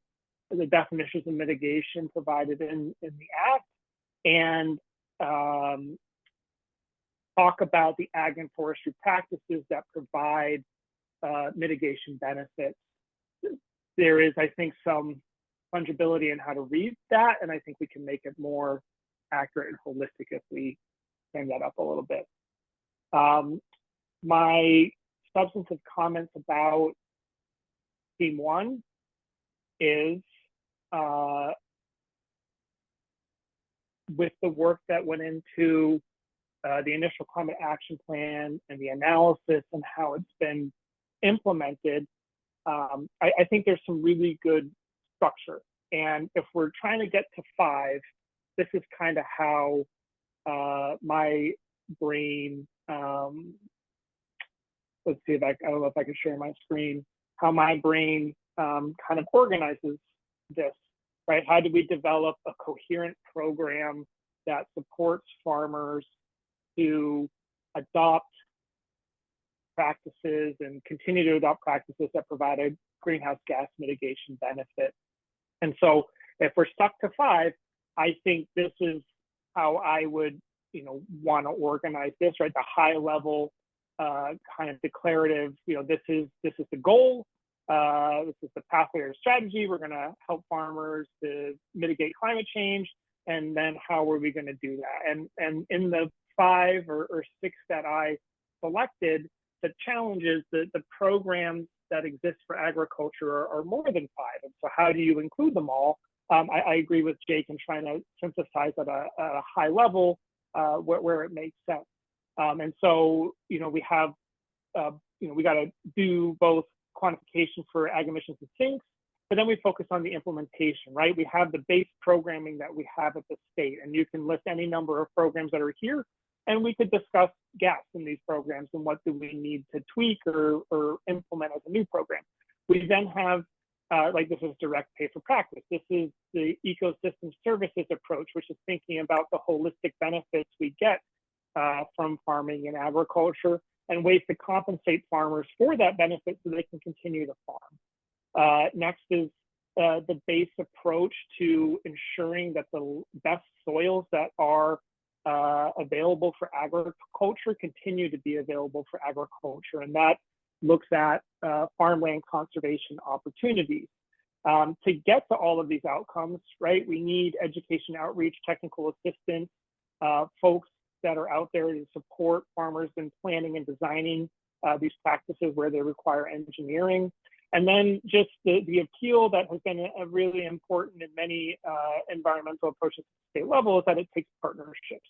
the definitions of mitigation provided in the Act, and talk about the ag and forestry practices that provide mitigation benefits. There is, I think, some fungibility in how to read that, and I think we can make it more accurate and holistic if we frame that up a little bit. My substantive comments about theme 1 is with the work that went into the initial climate action plan and the analysis and how it's been implemented, I think there's some really good structure. And if we're trying to get to 5, this is kind of how my brain, let's see if I don't know if I can share my screen, how my brain kind of organizes this, right? How do we develop a coherent program that supports farmers to adopt practices and continue to adopt practices that provide a greenhouse gas mitigation benefit? And so if we're stuck to 5, I think this is how I would, want to organize this, right? The high level kind of declarative, this is the goal. This is the pathway or strategy. We're going to help farmers to mitigate climate change. And then how are we going to do that? And in the 5 or 6 that I selected, the challenge is that the programs that exist for agriculture are more than 5. And so how do you include them all? I agree with Jake in trying to synthesize at a high level where it makes sense. And so, we have, we got to do both quantification for ag emissions and sinks, but then we focus on the implementation, right? We have the base programming that we have at the state, and you can list any number of programs that are here, and we could discuss gaps in these programs and what do we need to tweak or implement as a new program. We then have, like this is direct pay for practice. This is the ecosystem services approach, which is thinking about the holistic benefits we get from farming and agriculture and ways to compensate farmers for that benefit so they can continue to farm. Next is the base approach to ensuring that the best soils that are available for agriculture continue to be available for agriculture. And that looks at farmland conservation opportunities. To get to all of these outcomes, right, we need education, outreach, technical assistance, folks that are out there to support farmers in planning and designing these practices where they require engineering. And then just the appeal that has been a really important in many environmental approaches at the state level is that it takes partnerships.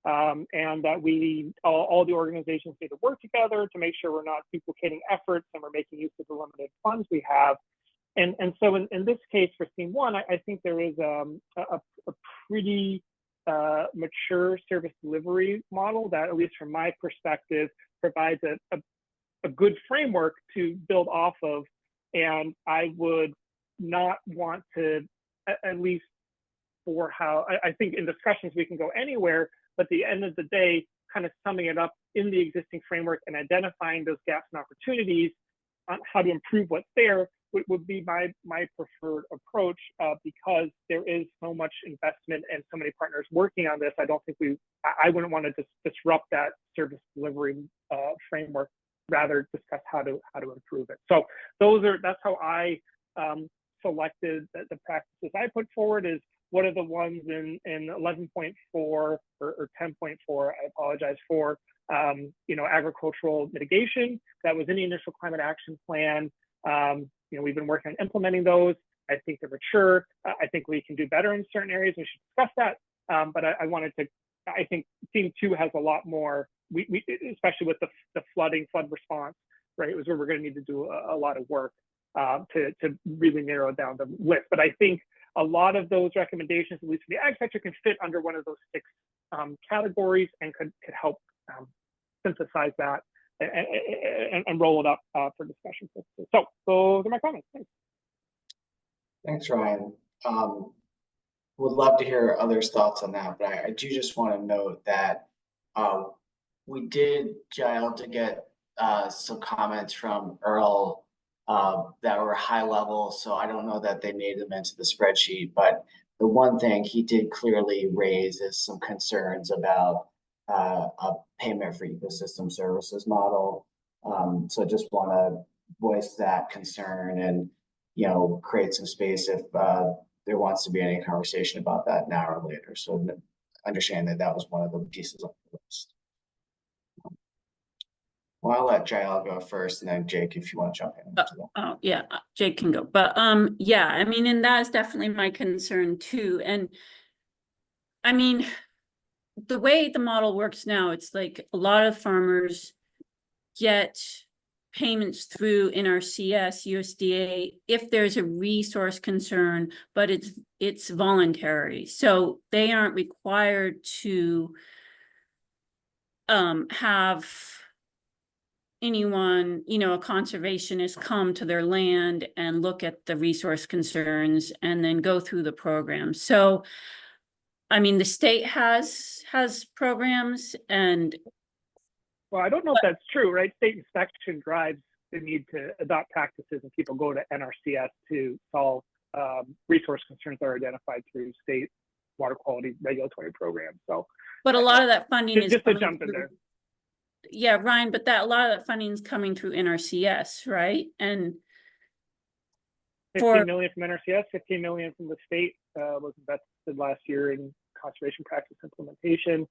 And that we all the organizations need to work together to make sure we're not duplicating efforts and we're making use of the limited funds we have. And so in this case for theme 1, I think there is a pretty mature service delivery model that, at least from my perspective, provides a good framework to build off of. And I would not want to, at least for how, I think in discussions we can go anywhere, but at the end of the day, kind of summing it up in the existing framework and identifying those gaps and opportunities on how to improve what's there would be my preferred approach, because there is so much investment and so many partners working on this. I don't think I wouldn't want to disrupt that service delivery framework, rather discuss how to improve it. So that's how I selected the practices I put forward. Is what are the ones in 11.4 or 10.4, I apologize for, agricultural mitigation that was in the initial climate action plan. We've been working on implementing those. I think they're mature. I think we can do better in certain areas. We should discuss that. But I think theme 2 has a lot more, we especially with the flood response, right? It was where we're going to need to do a lot of work to really narrow down the list. But I think a lot of those recommendations, at least for the ag sector, can fit under one of those 6 categories and could help synthesize that and roll it up for discussion purposes. So those are my comments. Thanks. Thanks, Ryan. Would love to hear others' thoughts on that, but I do just want to note that we did, Jael, to get some comments from Earl that were high level, so I don't know that they made them into the spreadsheet, but the one thing he did clearly raise is some concerns about a payment for ecosystem services model. So just want to voice that concern and, create some space if there wants to be any conversation about that now or later. So understand that was one of the pieces of the list. Well, I'll let Jael go first, and then Jake, if you want to jump in. Oh, yeah, Jake can go. But yeah, I mean, and that is definitely my concern too. And I mean, the way the model works now, it's like a lot of farmers get payments through NRCS, USDA, if there's a resource concern, but it's voluntary. So they aren't required to have anyone, a conservationist come to their land and look at the resource concerns and then go through the program. So, I mean, the state has programs and. Well, I don't know if that's true, right? State inspection drives the need to adopt practices, and people go to NRCS to solve resource concerns that are identified through state water quality regulatory programs. So, but a lot of that funding is just to jump in there. Yeah, Ryan, but a lot of that funding is coming through NRCS, right? And 15 million from NRCS, 15 million from the state was invested last year in conservation practice implementation.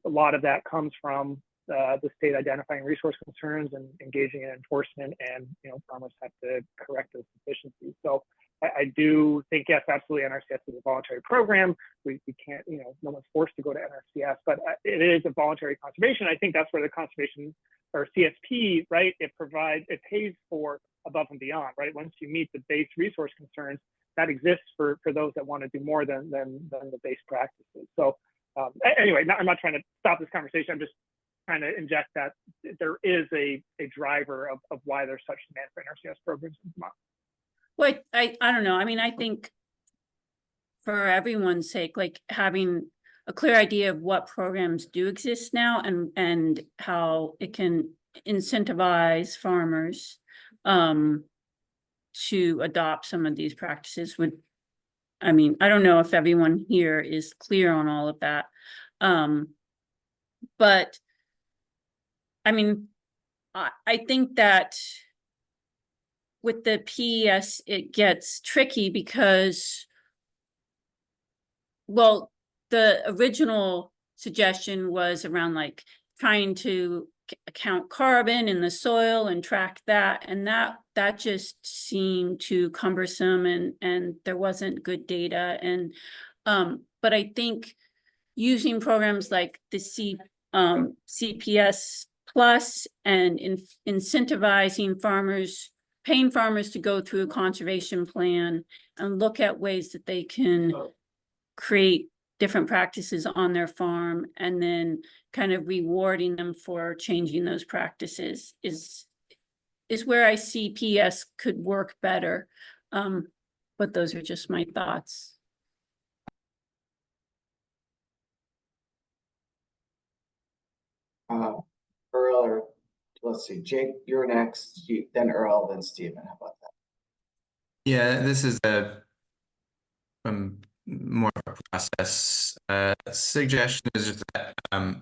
A lot of that comes from the state identifying resource concerns and engaging in enforcement, and farmers have to correct those deficiencies. So I do think, yes, absolutely, NRCS is a voluntary program. We can't, no one's forced to go to NRCS, but it is a voluntary conservation. I think that's where the conservation or CSP, right? It pays for above and beyond, right? Once you meet the base resource concerns, that exists for those that want to do more than the base practices. So anyway, I'm not trying to stop this conversation. I'm just trying to inject that there is a driver of why there's such demand for NRCS programs in Vermont. Well, I don't know. I mean, I think for everyone's sake, like having a clear idea of what programs do exist now and how it can incentivize farmers to adopt some of these practices would, I mean, I don't know if everyone here is clear on all of that. But I mean, I think that with the PES, it gets tricky because, well, the original suggestion was around like trying to count carbon in the soil and track that, and that just seemed too cumbersome, and there wasn't good data. And but I think using programs like the CPS Plus and incentivizing farmers, paying farmers to go through a conservation plan and look at ways that they can create different practices on their farm and then kind of rewarding them for changing those practices is where I see PS could work better. But those are just my thoughts. Earl, or let's see, Jake, you're next, then Earl, then Stephen. How about that? Yeah, this is a more of a process. Suggestion is just that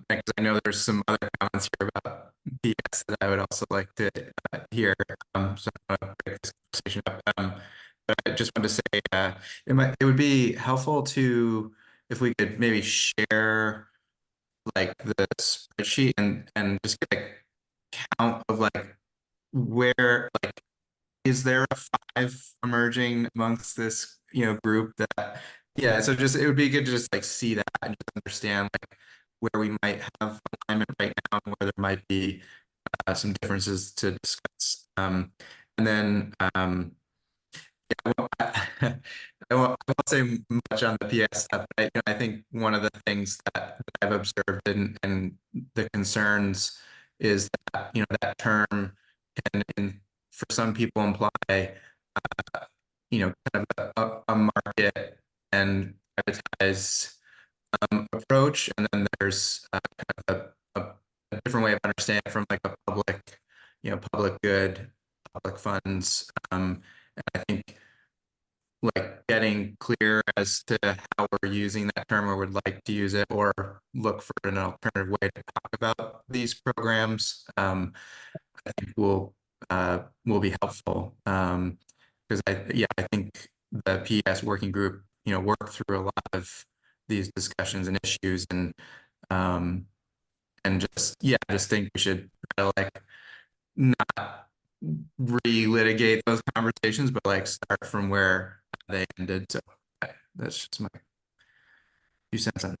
because I know there's some other comments here about PS that I would also like to hear. So I'm gonna break this conversation up. But I just wanted to say it would be helpful to if we could maybe share like the spreadsheet and just get a count of like where like is there a five emerging amongst this group that yeah, so just it would be good to just like see that and just understand like where we might have alignment right now and where there might be some differences to discuss. And then yeah, I won't say much on the PS stuff, but I think one of the things that I've observed and the concerns is that that term can for some people imply kind of a market and privatized approach, and then there's kind of a different way of understanding it from like a public public good, public funds. And I think like getting clear as to how we're using that term or would like to use it or look for an alternative way to talk about these programs, I think will be helpful. Because I think the PS working group, worked through a lot of these discussions and issues and just think we should try to like not relitigate those conversations, but like start from where they ended. So that's just my 2 cents on it.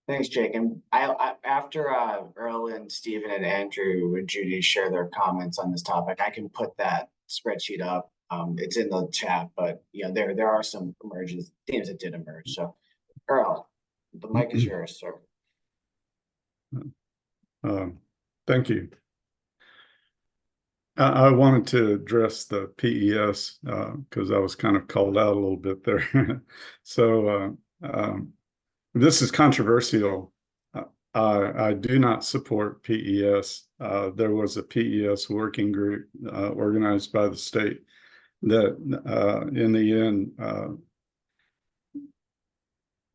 Thanks, Jake. And after Earl and Stephen and Andrew and Judy share their comments on this topic, I can put that spreadsheet up. It's in the chat, but there are some emergent themes that did emerge. So Earl, the mic is yours, sir. Thank you. I wanted to address the PES because I was kind of called out a little bit there. So this is controversial. I do not support PES. There was a PES working group organized by the state that in the end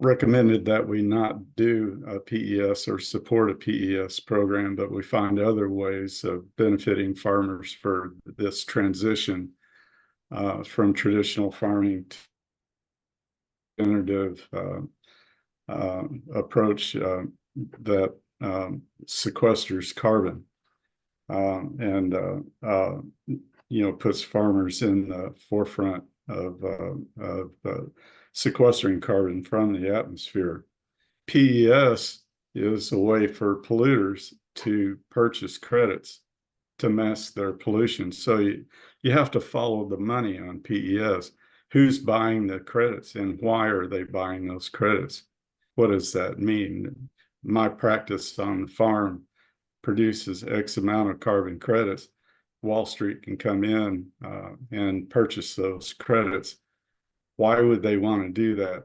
recommended that we not do a PES or support a PES program, but we find other ways of benefiting farmers for this transition from traditional farming to regenerative approach that sequesters carbon and puts farmers in the forefront of sequestering carbon from the atmosphere. PES is a way for polluters to purchase credits to mask their pollution. So you have to follow the money on PES. Who's buying the credits and why are they buying those credits? What does that mean? My practice on the farm produces X amount of carbon credits. Wall Street can come in and purchase those credits. Why would they want to do that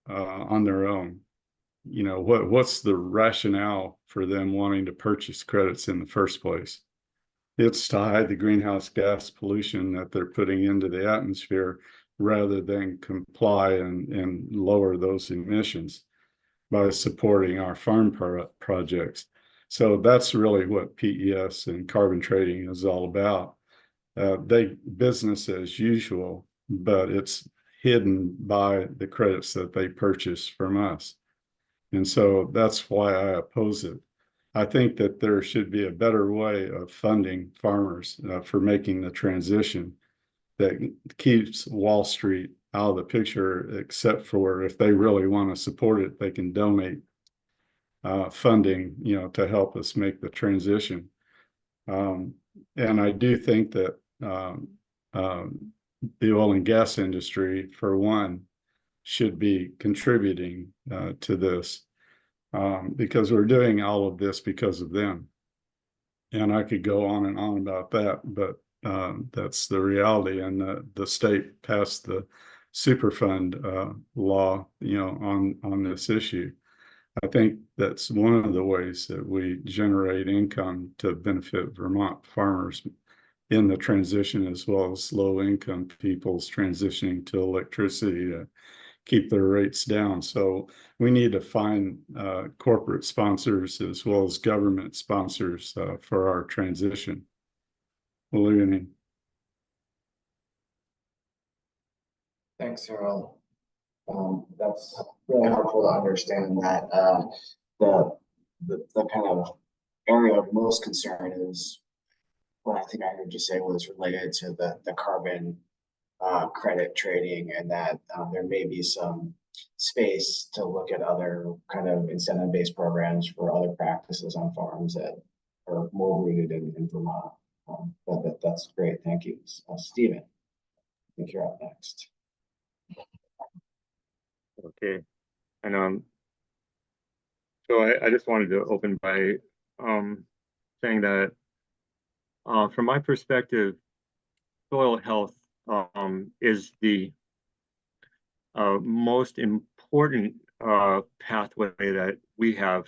on their own? What's the rationale for them wanting to purchase credits in the first place? It's to hide the greenhouse gas pollution that they're putting into the atmosphere rather than comply and lower those emissions by supporting our farm projects. So that's really what PES and carbon trading is all about. They business as usual, but it's hidden by the credits that they purchase from us. And so that's why I oppose it. I think that there should be a better way of funding farmers for making the transition that keeps Wall Street out of the picture, except for if they really want to support it, they can donate funding, to help us make the transition. And I do think that the oil and gas industry, for one, should be contributing to this, because we're doing all of this because of them. And I could go on and on about that, but that's the reality. And the state passed the Superfund law, on this issue. I think that's one of the ways that we generate income to benefit Vermont farmers in the transition, as well as low income people's transitioning to electricity to keep their rates down. So we need to find corporate sponsors as well as government sponsors for our transition. Well, Thanks, Harold. That's really helpful to understand that the kind of area of most concern is what I think I heard you say was related to the carbon credit trading, and that there may be some space to look at other kind of incentive-based programs for other practices on farms that are more rooted in Vermont. That's great. Thank you. Stephen, I think you're up next. Okay, and so I just wanted to open by saying that from my perspective, soil health is the most important pathway that we have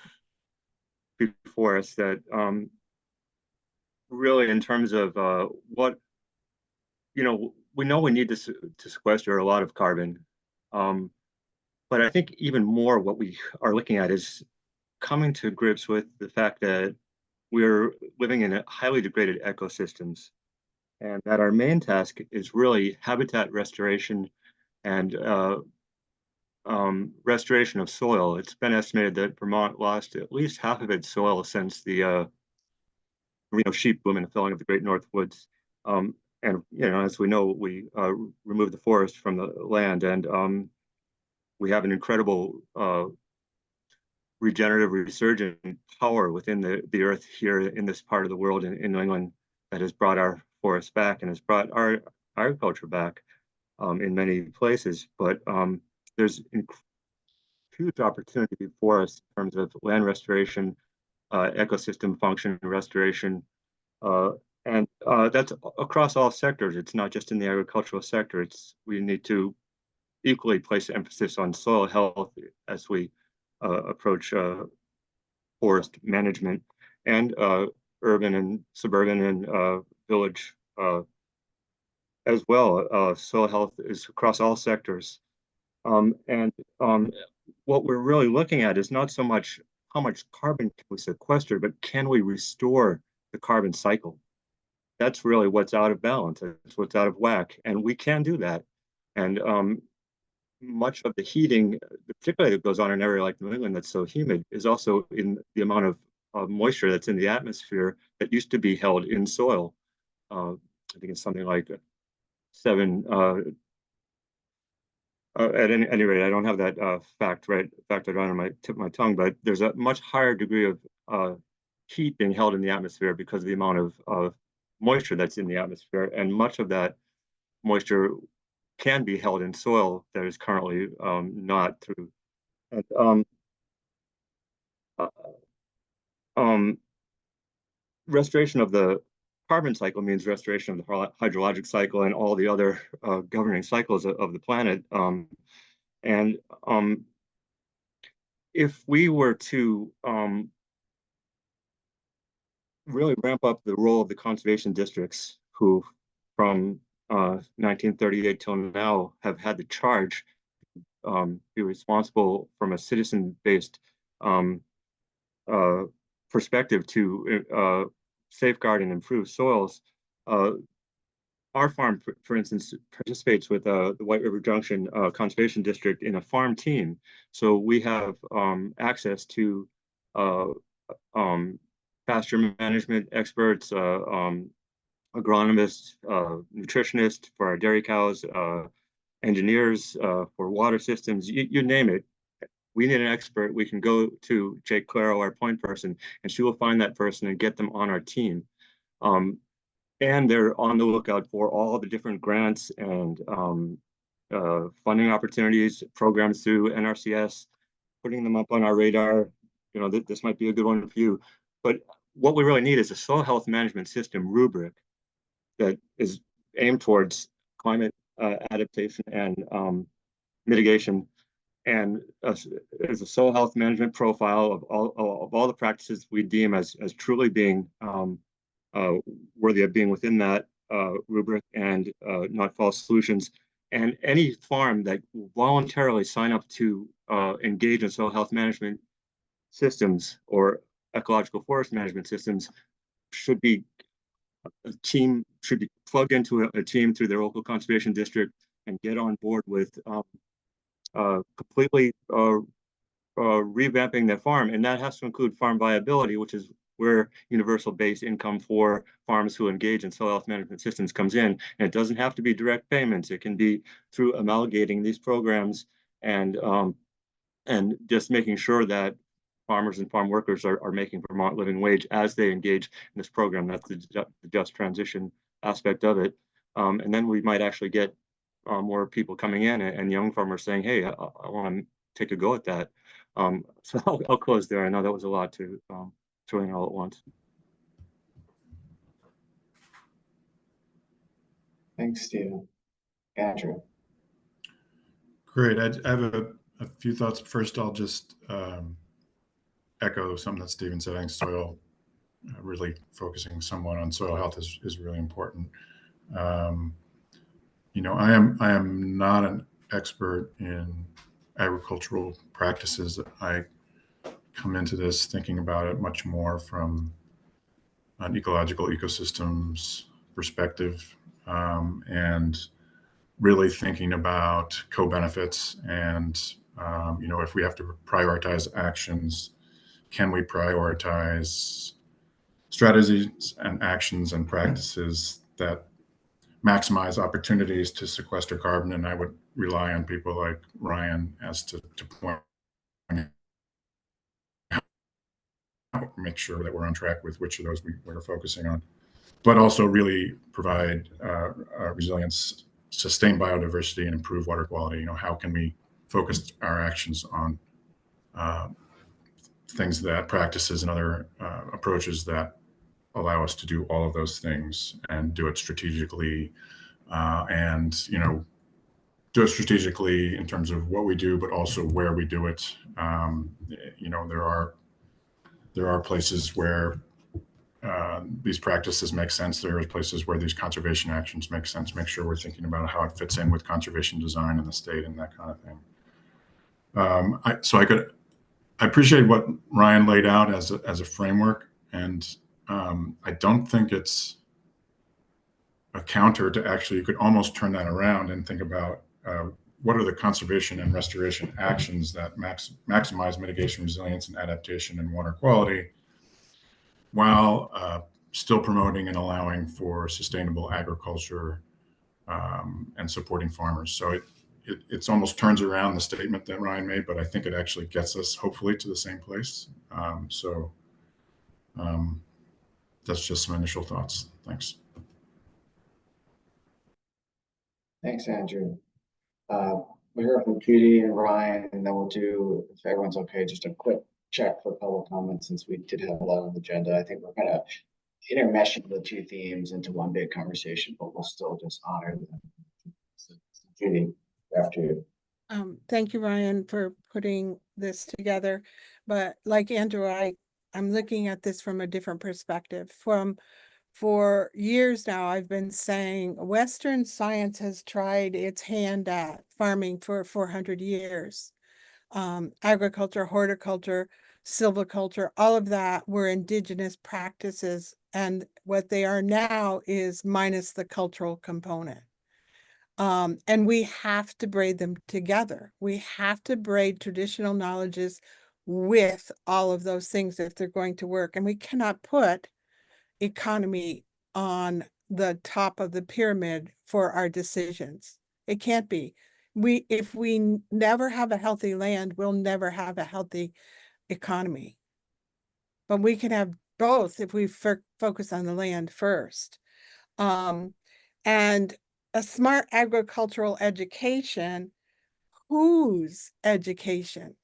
before us, that really, in terms of what, we know we need to sequester a lot of carbon. But I think even more what we are looking at is coming to grips with the fact that we're living in highly degraded ecosystems, and that our main task is really habitat restoration and restoration of soil. It's been estimated that Vermont lost at least half of its soil since the sheep boom and the felling of the Great North Woods. And as we know, we removed the forest from the land, and we have an incredible regenerative resurgent power within the earth here in this part of the world, in New England, that has brought our forests back and has brought our agriculture back in many places. But there's huge opportunity for us in terms of land restoration, ecosystem function restoration, and that's across all sectors. It's not just in the agricultural sector. We need to equally place emphasis on soil health as we approach forest management, and urban and suburban and village as well. Soil health is across all sectors. And what we're really looking at is not so much how much carbon can we sequester, but can we restore the carbon cycle? That's really what's out of balance. That's what's out of whack. And we can do that. And much of the heating, particularly that goes on in an area like New England that's so humid, is also in the amount of moisture that's in the atmosphere that used to be held in soil. I think it's something like 7. At any rate, I don't have that factored on my tip of my tongue, but there's a much higher degree of heat being held in the atmosphere because of the amount of moisture that's in the atmosphere, and much of that moisture can be held in soil that is currently not through. And, restoration of the carbon cycle means restoration of the hydrologic cycle and all the other governing cycles of the planet. If we were to really ramp up the role of the conservation districts, who from 1938 till now have had the charge, be responsible from a citizen-based perspective to safeguard and improve soils. Our farm, for instance, participates with the White River Junction Conservation District in a farm team. So we have access to pasture management experts, agronomists, nutritionists for our dairy cows, engineers for water systems, you name it. We need an expert. We can go to Jake Claro, our point person, and she will find that person and get them on our team. And they're on the lookout for all the different grants and funding opportunities, programs through NRCS, putting them up on our radar. You know, this might be a good one for you. But what we really need is a soil health management system rubric that is aimed towards climate adaptation and mitigation, and as a soil health management profile of all the practices we deem as truly being worthy of being within that rubric, and not false solutions. And any farm that will voluntarily sign up to engage in soil health management systems or ecological forest management systems should be plugged into a team through their local conservation district and get on board with completely revamping their farm. And that has to include farm viability, which is where universal base income for farms who engage in soil health management systems comes in. And it doesn't have to be direct payments. It can be through amalgamating these programs and just making sure that farmers and farm workers are making Vermont living wage as they engage in this program. That's the just transition aspect of it. And then we might actually get more people coming in and young farmers saying, hey, I want to take a go at that. So I'll close there. I know that was a lot to throw in all at once. Thanks, Stephen. Andrew. Great. I have a few thoughts. First, I'll just echo something that Stephen said. I think soil, really focusing somewhat on soil health is really important. You know, I am not an expert in agricultural practices. I come into this thinking about it much more from an ecological ecosystems perspective, and really thinking about co-benefits and, you know, if we have to prioritize actions, can we prioritize strategies and actions and practices that maximize opportunities to sequester carbon? And I would rely on people like Ryan as to point out, make sure that we're on track with which of those we're focusing on, but also really provide resilience, sustain biodiversity, and improve water quality. You know, how can we focus our actions on things that practices and other approaches that allow us to do all of those things and do it strategically, and, you know, do it strategically in terms of what we do, but also where we do it. You know, there are places where these practices make sense. There are places where these conservation actions make sense. Make sure we're thinking about how it fits in with conservation design in the state and that kind of thing. I appreciate what Ryan laid out as a framework, and I don't think it's a counter to actually, you could almost turn that around and think about what are the conservation and restoration actions that maximize mitigation, resilience, and adaptation and water quality, while still promoting and allowing for sustainable agriculture and supporting farmers. So it almost turns around the statement that Ryan made, but I think it actually gets us hopefully to the same place. That's just some initial thoughts. Thanks. Thanks, Andrew. We heard from Judy and Ryan, and then we'll do, if everyone's okay, just a quick check for public comment, since we did have a lot on the agenda. I think we're going to intermesh the two themes into one big conversation, but we'll still just honor them. So, Judy, after you. Thank you, Ryan, for putting this together. But like Andrew, I'm looking at this from a different perspective. For years now, I've been saying Western science has tried its hand at farming for 400 years. Agriculture, horticulture, silviculture, all of that were indigenous practices. And what they are now is minus the cultural component. And we have to braid them together. We have to braid traditional knowledges with all of those things if they're going to work. And we cannot put economy on the top of the pyramid for our decisions. It can't be. If we never have a healthy land, we'll never have a healthy economy. But we can have both if we focus on the land first. And a smart agricultural education, whose education?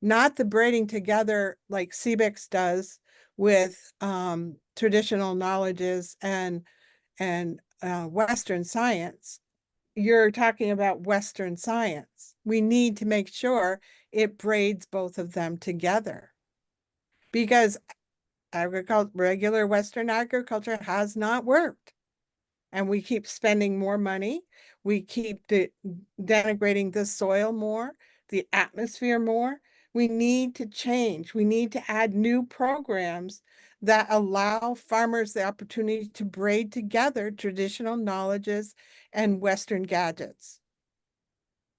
Not the braiding together like CBIX does with traditional knowledges and Western science. You're talking about Western science. We need to make sure it braids both of them together, because regular Western agriculture has not worked. And we keep spending more money. We keep denigrating the soil more, the atmosphere more. We need to change. We need to add new programs that allow farmers the opportunity to braid together traditional knowledges and Western gadgets.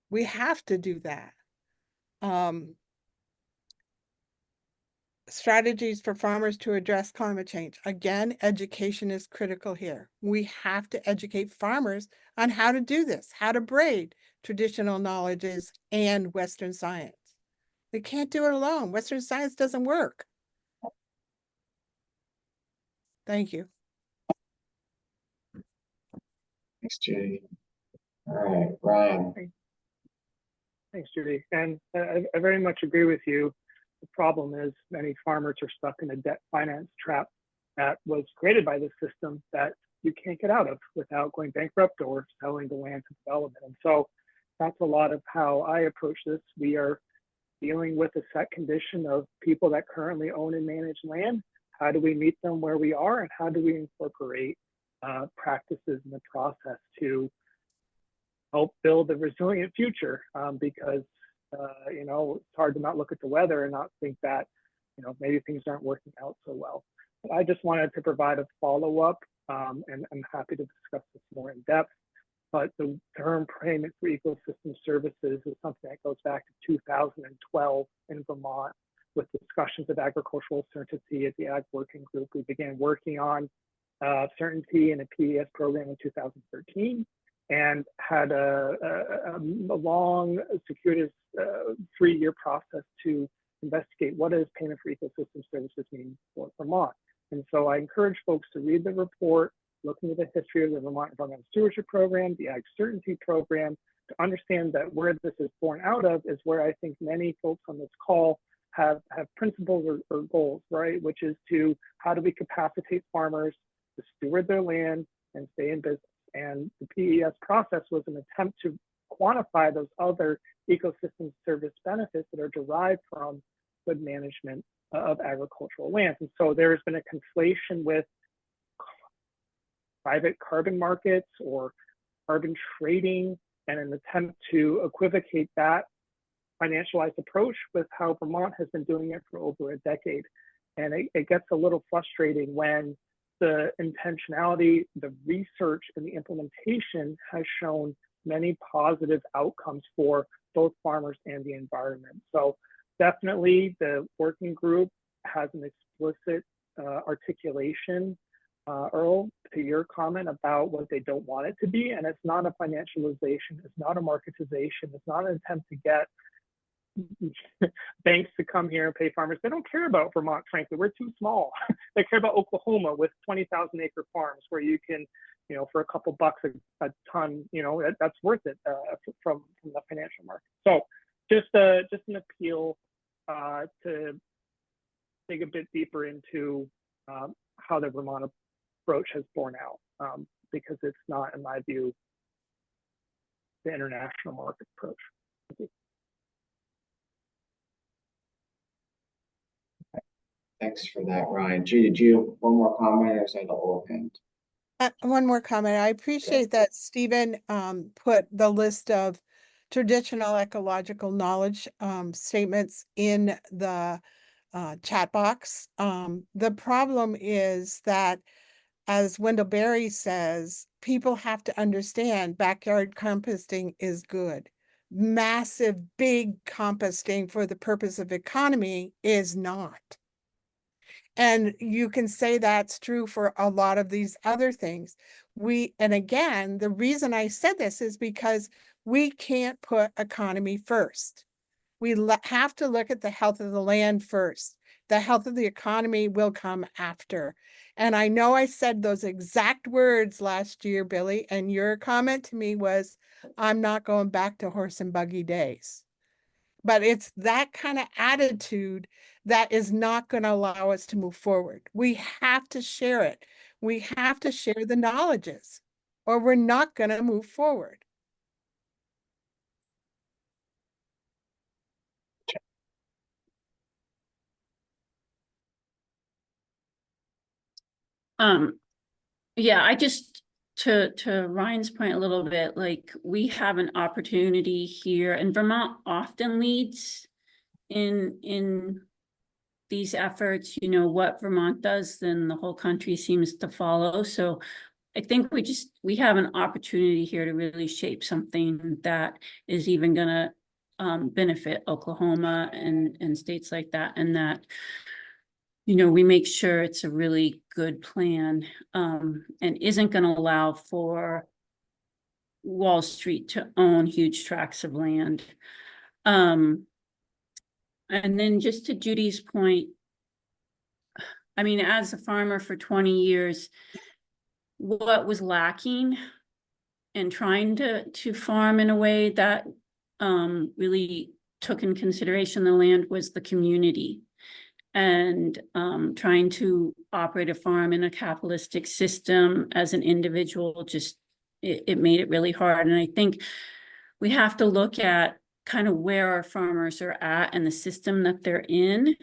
We have to do that. Strategies for farmers to address climate change. Again, education is critical here. We have to educate farmers on how to do this, how to braid traditional knowledges and Western science. They can't do it alone. Western science doesn't work. Thank you. Thanks, Judy. All right, Ryan. Thanks, Judy. And I very much agree with you. The problem is many farmers are stuck in a debt finance trap that was created by the system that you can't get out of without going bankrupt or selling the land to development. And so that's a lot of how I approach this. We are dealing with a set condition of people that currently own and manage land. How do we meet them where we are, and how do we incorporate practices in the process to help build a resilient future? Because you know, it's hard to not look at the weather and not think that, you know, maybe things aren't working out so well. But I just wanted to provide a follow-up, and I'm happy to discuss this more in depth. But the term payment for ecosystem services is something that goes back to 2012 in Vermont, with discussions of agricultural certainty at the Ag Working Group. We began working on certainty in a PES program in 2013, and had a long, circuitous 3-year process to investigate what does payment for ecosystem services mean for Vermont. And so I encourage folks to read the report, looking at the history of the Vermont Environmental Stewardship Program, the Ag Certainty Program, to understand that where this is born out of is where I think many folks on this call have principles or goals, right? Which is to, how do we capacitate farmers to steward their land and stay in business? And the PES process was an attempt to quantify those other ecosystem service benefits that are derived from good management of agricultural lands. And so there's been a conflation with private carbon markets or carbon trading, and an attempt to equivocate that financialized approach with how Vermont has been doing it for over a decade. And it gets a little frustrating when the intentionality, the research, and the implementation has shown many positive outcomes for both farmers and the environment. So definitely the working group has an explicit articulation, Earl, to your comment about what they don't want it to be. And it's not a financialization, it's not a marketization, it's not an attempt to get banks to come here and pay farmers. They don't care about Vermont, frankly. We're too small. They care about Oklahoma with 20,000 acre farms where you can, you know, for a couple bucks a ton, you know, that's worth it from the financial market. So just an appeal to dig a bit deeper into how the Vermont approach has borne out, because it's not, in my view, the international market approach. Thank you. Thanks for that, Ryan. Judy, do you have one more comment, or is that the whole hand? One more comment. I appreciate that Stephen put the list of traditional ecological knowledge statements in the chat box. The problem is that, as Wendell Berry says, people have to understand backyard composting is good. Massive, big composting for the purpose of economy is not. And you can say that's true for a lot of these other things. And again, the reason I said this is because we can't put economy first. We have to look at the health of the land first. the health of the economy will come after. And I know I said those exact words last year, Billy, and your comment to me was, I'm not going back to horse and buggy days. But it's that kind of attitude that is not going to allow us to move forward. We have to share it. We have to share the knowledges, or we're not going to move forward. Yeah, I just, to Ryan's point a little bit, like, we have an opportunity here, and Vermont often leads in these efforts. You know, what Vermont does, then the whole country seems to follow. So I think we have an opportunity here to really shape something that is even gonna benefit Oklahoma and states like that, and that, you know, we make sure it's a really good plan, and isn't going to allow for Wall Street to own huge tracts of land. And then just to Judy's point, I mean, as a farmer for 20 years, what was lacking in trying to farm in a way that really took in consideration the land was the community. And trying to operate a farm in a capitalistic system as an individual, just it made it really hard. And I think we have to look at kind of where our farmers are at and the system that they're in,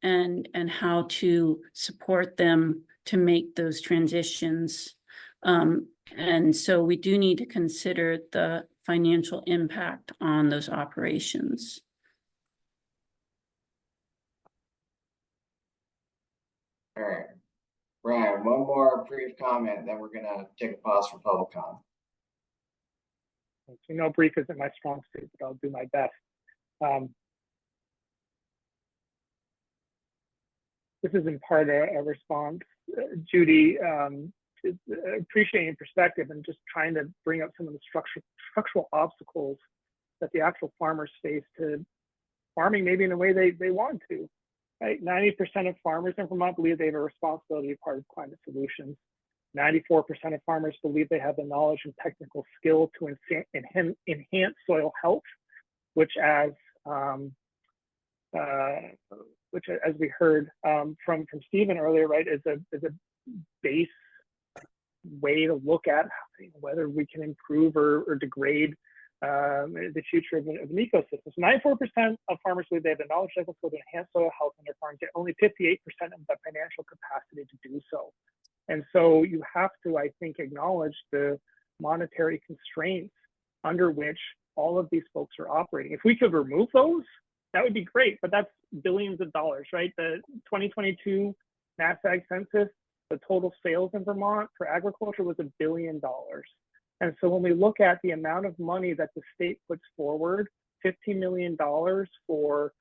and how to support them to make those transitions. And so we do need to consider the financial impact on those operations. All right, Ryan, one more brief comment, then we're gonna take a pause for public comment. You know, brief isn't my strong suit, but I'll do my best. This is in part a response, Judy, appreciating your perspective and just trying to bring up some of the structural obstacles that the actual farmers face to farming maybe in the way they want to. Right? 90% of farmers in Vermont believe they have a responsibility to be part of climate solutions. 94% of farmers believe they have the knowledge and technical skill to enhance soil health, which as we heard from Stephen earlier, right, is a base way to look at whether we can improve or degrade the future of an ecosystem. So 94% of farmers believe they have the knowledge and skill to enhance soil health in their farms, yet only 58% of the financial capacity to do so. And so you have to, I think, acknowledge the monetary constraints under which all of these folks are operating. If we could remove those, that would be great, but that's billions of dollars, right? The 2022 NASDAQ census, the total sales in Vermont for agriculture was $1 billion. And so when we look at the amount of money that the state puts forward, $15 million for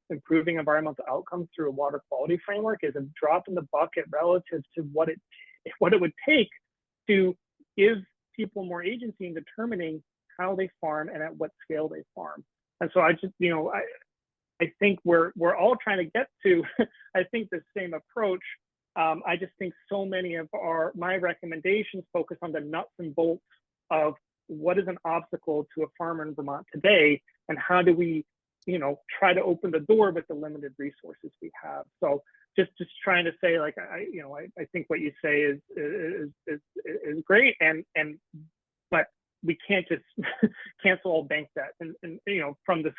improving environmental outcomes through a water quality framework is a drop in the bucket relative to what it would take to give people more agency in determining how they farm and at what scale they farm. And so I just, I think we're all trying to get to, I think, the same approach. I just think so many of my recommendations focus on the nuts and bolts of what is an obstacle to a farmer in Vermont today, and how do we, try to open the door with the limited resources we have. So just trying to say, like, I think what you say is great, but we can't just cancel all bank debt and from this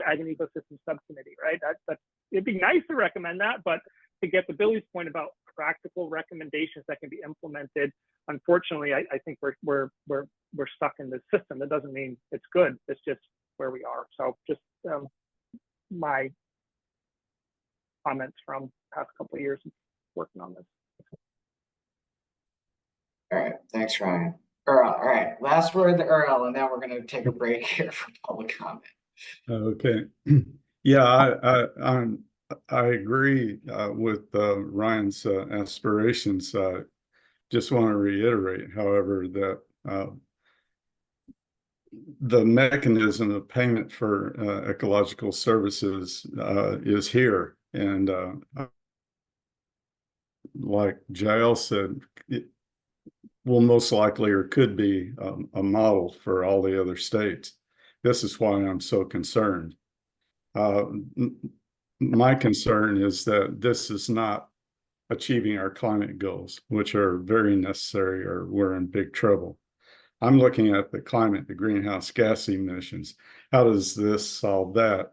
ag and ecosystem subcommittee, right? It'd be nice to recommend that, but to get to Billy's point about practical recommendations that can be implemented, unfortunately, I think we're stuck in this system. That doesn't mean it's good. It's just where we are. So just my comments from the past couple of years of working on this. All right, thanks, Ryan. Earl, all right, last word to Earl, and then we're going to take a break here for public comment. Okay. Yeah, I agree with Ryan's aspirations. Just want to reiterate, however, that the mechanism of payment for ecological services is here. And like Jael said, it will most likely or could be a model for all the other states. This is why I'm so concerned. My concern is that this is not achieving our climate goals, which are very necessary, or we're in big trouble. I'm looking at the climate, the greenhouse gas emissions. How does this solve that?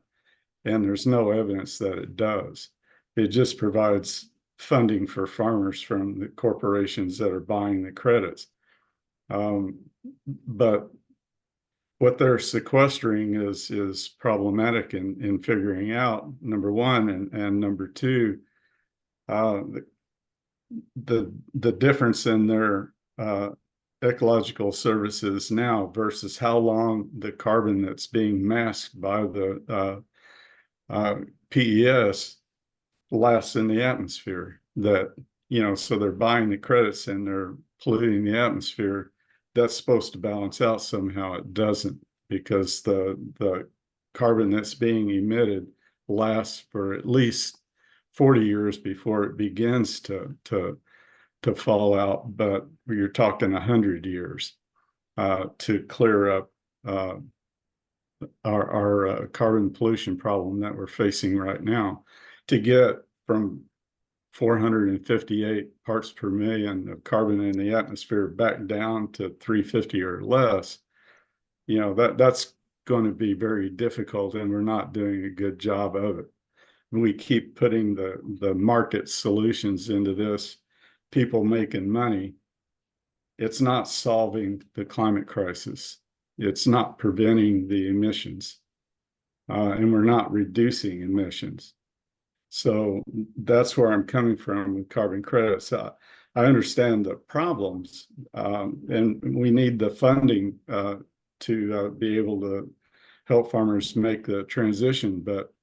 And there's no evidence that it does. It just provides funding for farmers from the corporations that are buying the credits. But what they're sequestering is problematic in figuring out, number one, and number two, the difference in their ecological services now versus how long the carbon that's being masked by the PES lasts in the atmosphere. That, so they're buying the credits and they're polluting the atmosphere. That's supposed to balance out somehow. It doesn't, because the carbon that's being emitted lasts for at least 40 years before it begins to fall out, but you're talking 100 years to clear up our carbon pollution problem that we're facing right now. To get from 458 parts per million of carbon in the atmosphere back down to 350 or less, that's going to be very difficult, and we're not doing a good job of it. We keep putting the market solutions into this, people making money. It's not solving the climate crisis. It's not preventing the emissions, and we're not reducing emissions. So that's where I'm coming from with carbon credits. I understand the problems, and we need the funding to be able to help farmers make the transition, but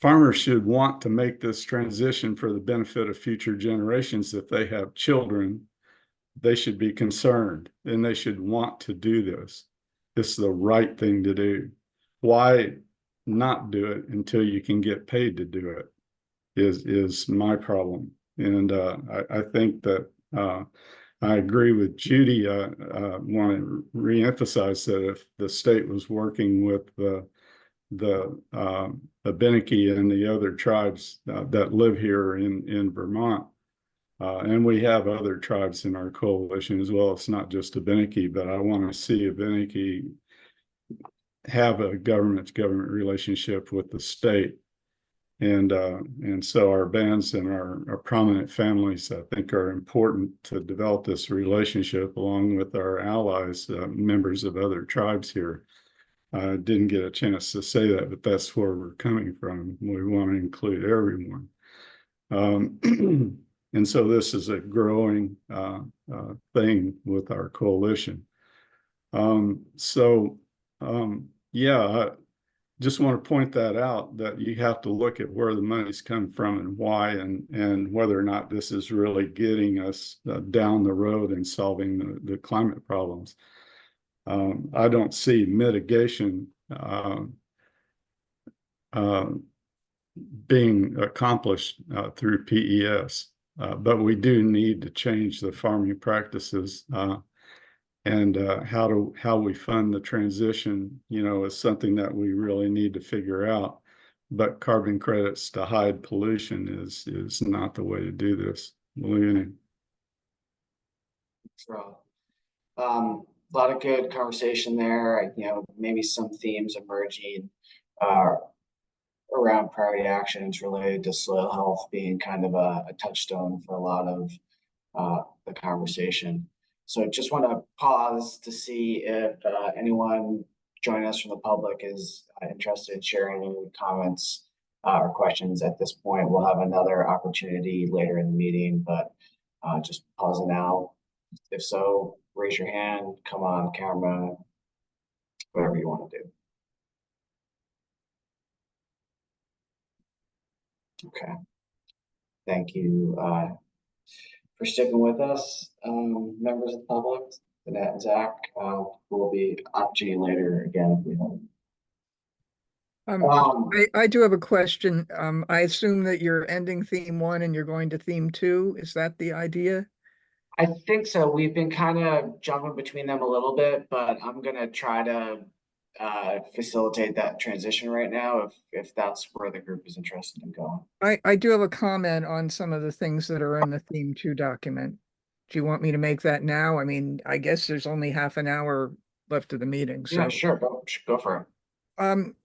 farmers should want to make this transition for the benefit of future generations. If they have children, they should be concerned, and they should want to do this. This is the right thing to do. Why not do it until you can get paid to do it is my problem. And I think that I agree with Judy. I want to reemphasize that if the state was working with the Abenaki and the other tribes that live here in Vermont, and we have other tribes in our coalition as well. It's not just Abenaki, but I want to see Abenaki have a government-to-government relationship with the state. And so our bands and our prominent families, I think, are important to develop this relationship along with our allies, members of other tribes here. I didn't get a chance to say that, but that's where we're coming from. We want to include everyone. And so this is a growing thing with our coalition. Yeah, I just want to point that out, that you have to look at where the money's come from and why, and whether or not this is really getting us down the road and solving the climate problems. I don't see mitigation being accomplished through PES, but we do need to change the farming practices, and how we fund the transition, is something that we really need to figure out. But carbon credits to hide pollution is not the way to do this. Believe Rob. A lot of good conversation there. Maybe some themes emerging around priority actions related to soil health being kind of a touchstone for a lot of the conversation. So just want to pause to see if anyone joining us from the public is interested in sharing any comments or questions at this point. We'll have another opportunity later in the meeting, but just pause now. If so, raise your hand, come on camera, whatever you want to do. Okay. Thank you for sticking with us, members of the public, Annette and Zach. Will be opportunity later again if we have. Um, I do have a question. I assume that you're ending theme 1 and you're going to theme 2. Is that the idea? I think so. We've been kind of jumping between them a little bit, but I'm gonna try to facilitate that transition right now if that's where the group is interested in going. I do have a comment on some of the things that are in the theme 2 document. Do you want me to make that now? I mean, I guess there's only half an hour left of the meeting, Yeah, so. sure. Go for it.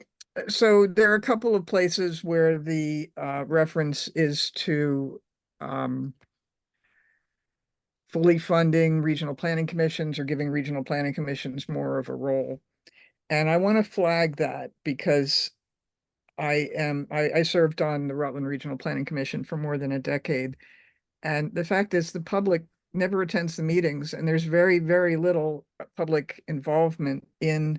So there are a couple of places where the reference is to fully funding regional planning commissions or giving regional planning commissions more of a role. And I want to flag that because I served on the Rutland Regional Planning Commission for more than a decade. And the fact is the public never attends the meetings, and there's very, very little public involvement in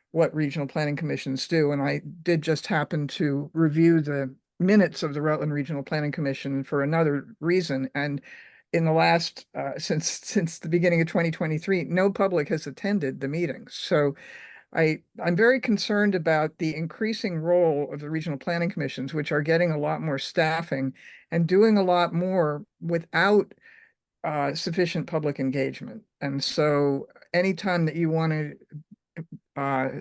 what regional planning commissions do. And I did just happen to review the minutes of the Rutland Regional Planning Commission for another reason. And in the last, since the beginning of 2023, no public has attended the meetings. So I'm very concerned about the increasing role of the regional planning commissions, which are getting a lot more staffing and doing a lot more without sufficient public engagement. And so anytime that you want to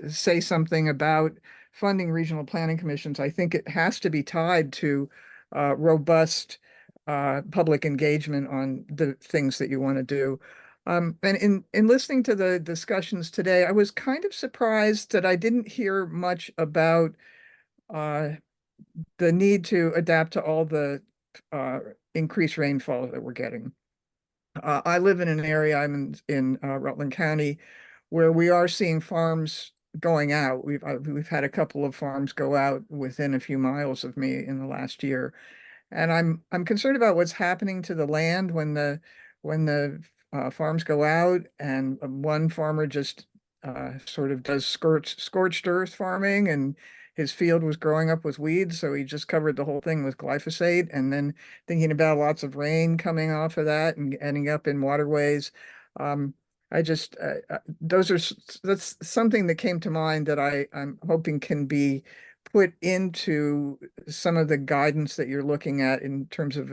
say something about funding regional planning commissions, I think it has to be tied to robust public engagement on the things that you want to do. And in listening to the discussions today, I was kind of surprised that I didn't hear much about the need to adapt to all the increased rainfall that we're getting. I live in an area, I'm in Rutland County, where we are seeing farms going out. We've had a couple of farms go out within a few miles of me in the last year. And I'm concerned about what's happening to the land when the farms go out, and one farmer just sort of does scorched earth farming, and his field was growing up with weeds, so he just covered the whole thing with glyphosate, and then thinking about lots of rain coming off of that and ending up in waterways. I just that's something that came to mind that I'm hoping can be put into some of the guidance that you're looking at in terms of,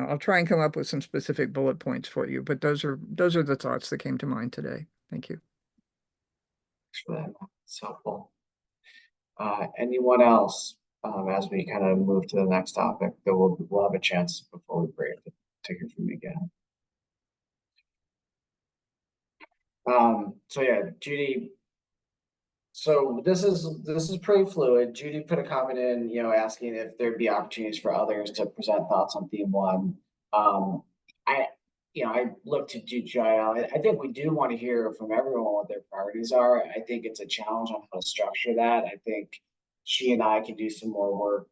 I'll try and come up with some specific bullet points for you, but those are the thoughts that came to mind today. Thank you. Thanks for that. It's helpful. Anyone else, as we kind of move to the next topic, that we'll have a chance before we break to hear from you again. So yeah, Judy. So this is pretty fluid. Judy put a comment in, asking if there'd be opportunities for others to present thoughts on theme 1. I looked to GIL. I think we do want to hear from everyone what their priorities are. I think it's a challenge on how to structure that. I think she and I can do some more work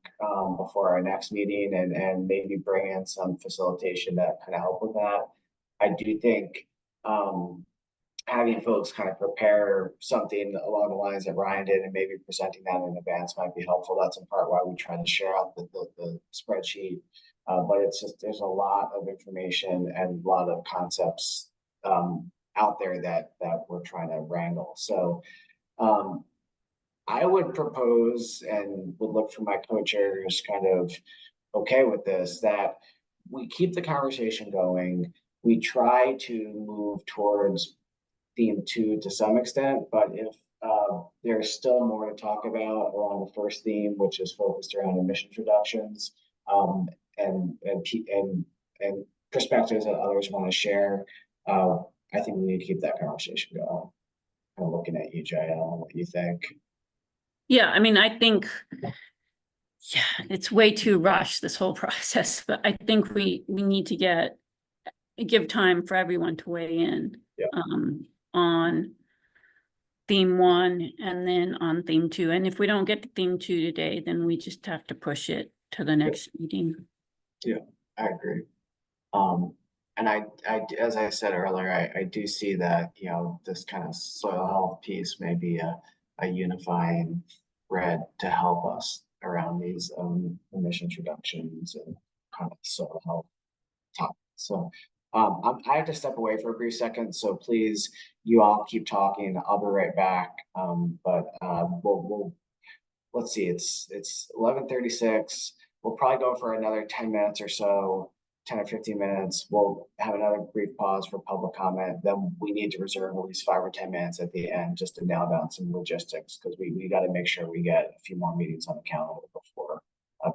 before our next meeting and maybe bring in some facilitation that kind of help with that. I do think having folks kind of prepare something along the lines that Ryan did and maybe presenting that in advance might be helpful. That's in part why we try to share out the spreadsheet. But it's just, there's a lot of information and a lot of concepts out there that we're trying to wrangle. So I would propose and would look for my co-chairs kind of okay with this, that we keep the conversation going. We try to move towards theme 2 to some extent, but if there's still more to talk about around the first theme, which is focused around emissions reductions, and perspectives that others want to share, I think we need to keep that conversation going. Kind of looking at you, Jael, what you think? Yeah, I mean, I think, it's way too rushed, this whole process, but I think we need to give time for everyone to weigh in. Yeah. On theme 1 and then on theme 2. And if we don't get to theme 2 today, then we just have to push it to the next meeting. Yeah, I agree. And I, as I said earlier, I do see that, this kind of soil health piece may be a unifying thread to help us around these emissions reductions and kind of soil health topics. So I have to step away for a brief second, so please, you all keep talking. I'll be right back. But we'll let's see, it's 11:36. We'll probably go for another 10 minutes or so, 10 or 15 minutes. We'll have another brief pause for public comment. Then we need to reserve at least 5 or 10 minutes at the end just to nail down some logistics, because we got to make sure we get a few more meetings on the calendar before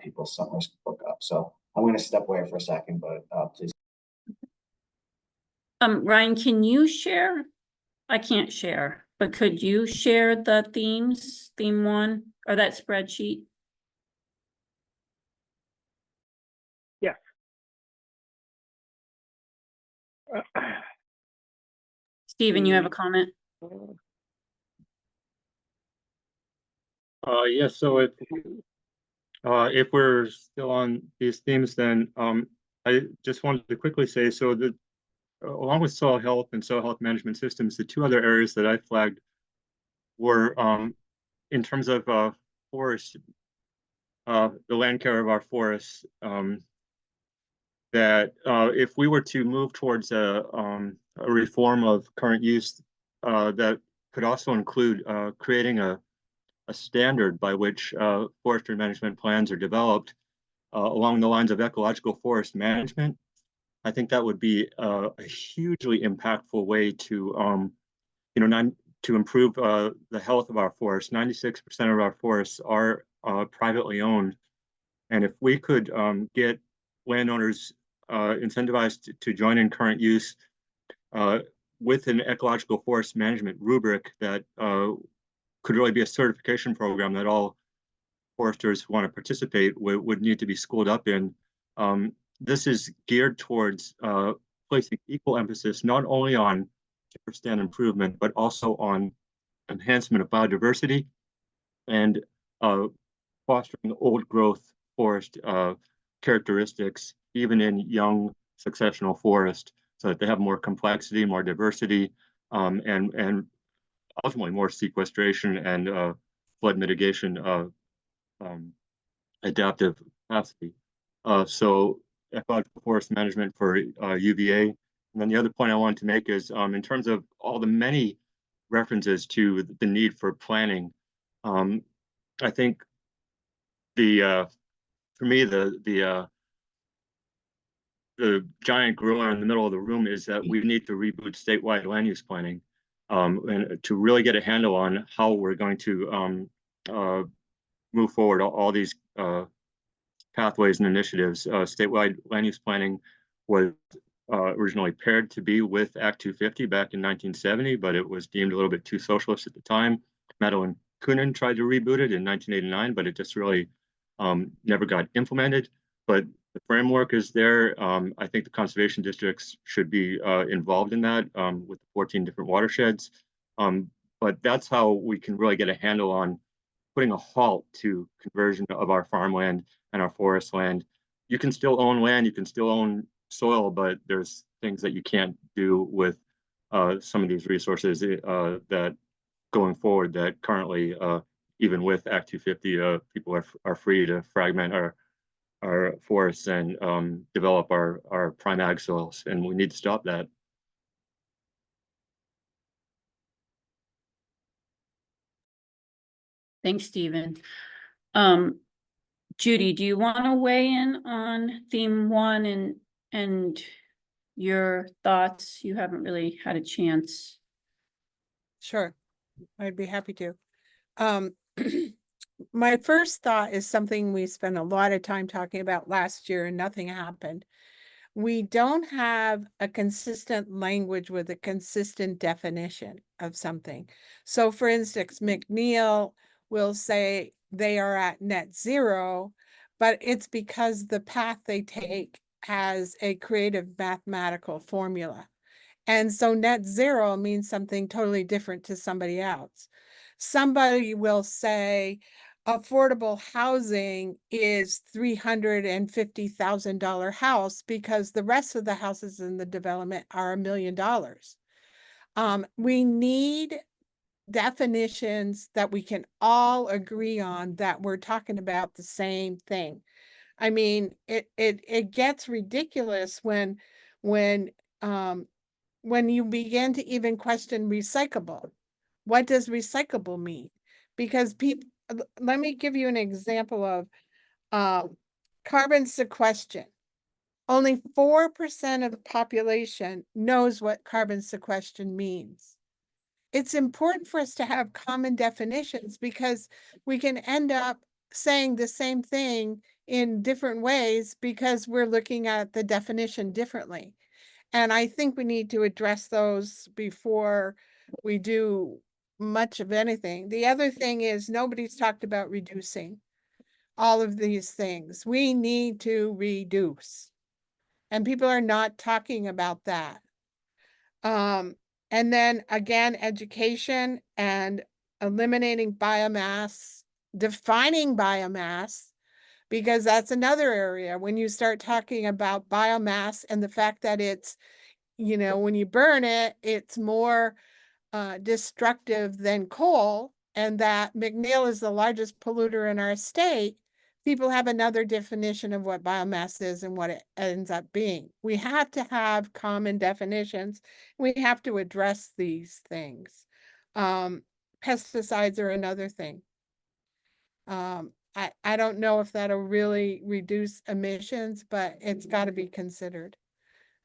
people's summers book up. So I'm going to step away for a second, but please. Ryan, can you share? I can't share, but could you share the themes, theme 1, or that spreadsheet? Yes. Stephen, you have a comment? Yes, so if we're still on these themes, then I just wanted to quickly say, so that along with soil health and soil health management systems, the 2 other areas that I flagged were in terms of forest, the land care of our forests, that if we were to move towards a reform of current use, that could also include creating a standard by which forestry management plans are developed along the lines of ecological forest management. I think that would be a hugely impactful way to, to improve the health of our forests. 96% of our forests are privately owned, and if we could get landowners incentivized to join in current use with an ecological forest management rubric that could really be a certification program that all foresters who want to participate would need to be schooled up in. This is geared towards placing equal emphasis not only on stand improvement, but also on enhancement of biodiversity and fostering old growth forest characteristics, even in young successional forest, so that they have more complexity, more diversity, and ultimately more sequestration and flood mitigation adaptive capacity. So ecological forest management for UVA. And then the other point I wanted to make is in terms of all the many references to the need for planning, I think for me, the giant gorilla in the middle of the room is that we need to reboot statewide land use planning, and to really get a handle on how we're going to move forward all these pathways and initiatives. Statewide land use planning was originally paired to be with Act 250 back in 1970, but it was deemed a little bit too socialist at the time. Meadow and Coonan tried to reboot it in 1989, but it just really never got implemented. But the framework is there. I think the conservation districts should be involved in that with the 14 different watersheds. But that's how we can really get a handle on putting a halt to conversion of our farmland and our forest land. You can still own land, you can still own soil, but there's things that you can't do with some of these resources that going forward that currently, even with Act 250, people are free to fragment our forests and develop our prime ag soils, and we need to stop that. Thanks, Stephen. Judy, do you want to weigh in on theme 1 and your thoughts? You haven't really had a chance. Sure, I'd be happy to. My first thought is something we spent a lot of time talking about last year and nothing happened. We don't have a consistent language with a consistent definition of something. So for instance, McNeil will say they are at net zero, but it's because the path they take has a creative mathematical formula. And so net zero means something totally different to somebody else. Somebody will say affordable housing is $350,000 house because the rest of the houses in the development are $1 million. We need definitions that we can all agree on, that we're talking about the same thing. I mean, it gets ridiculous when you begin to even question recyclable. What does recyclable mean? Because let me give you an example of carbon sequestration. Only 4% of the population knows what carbon sequestration means. It's important for us to have common definitions because we can end up saying the same thing in different ways because we're looking at the definition differently. And I think we need to address those before we do much of anything. The other thing is nobody's talked about reducing all of these things. We need to reduce. And people are not talking about that. And then again, education and eliminating biomass, defining biomass, because that's another area. When you start talking about biomass and the fact that it's, you know, when you burn it, it's more destructive than coal, and that McNeil is the largest polluter in our state, people have another definition of what biomass is and what it ends up being. We have to have common definitions. We have to address these things. Pesticides are another thing. I don't know if that'll really reduce emissions, but it's got to be considered.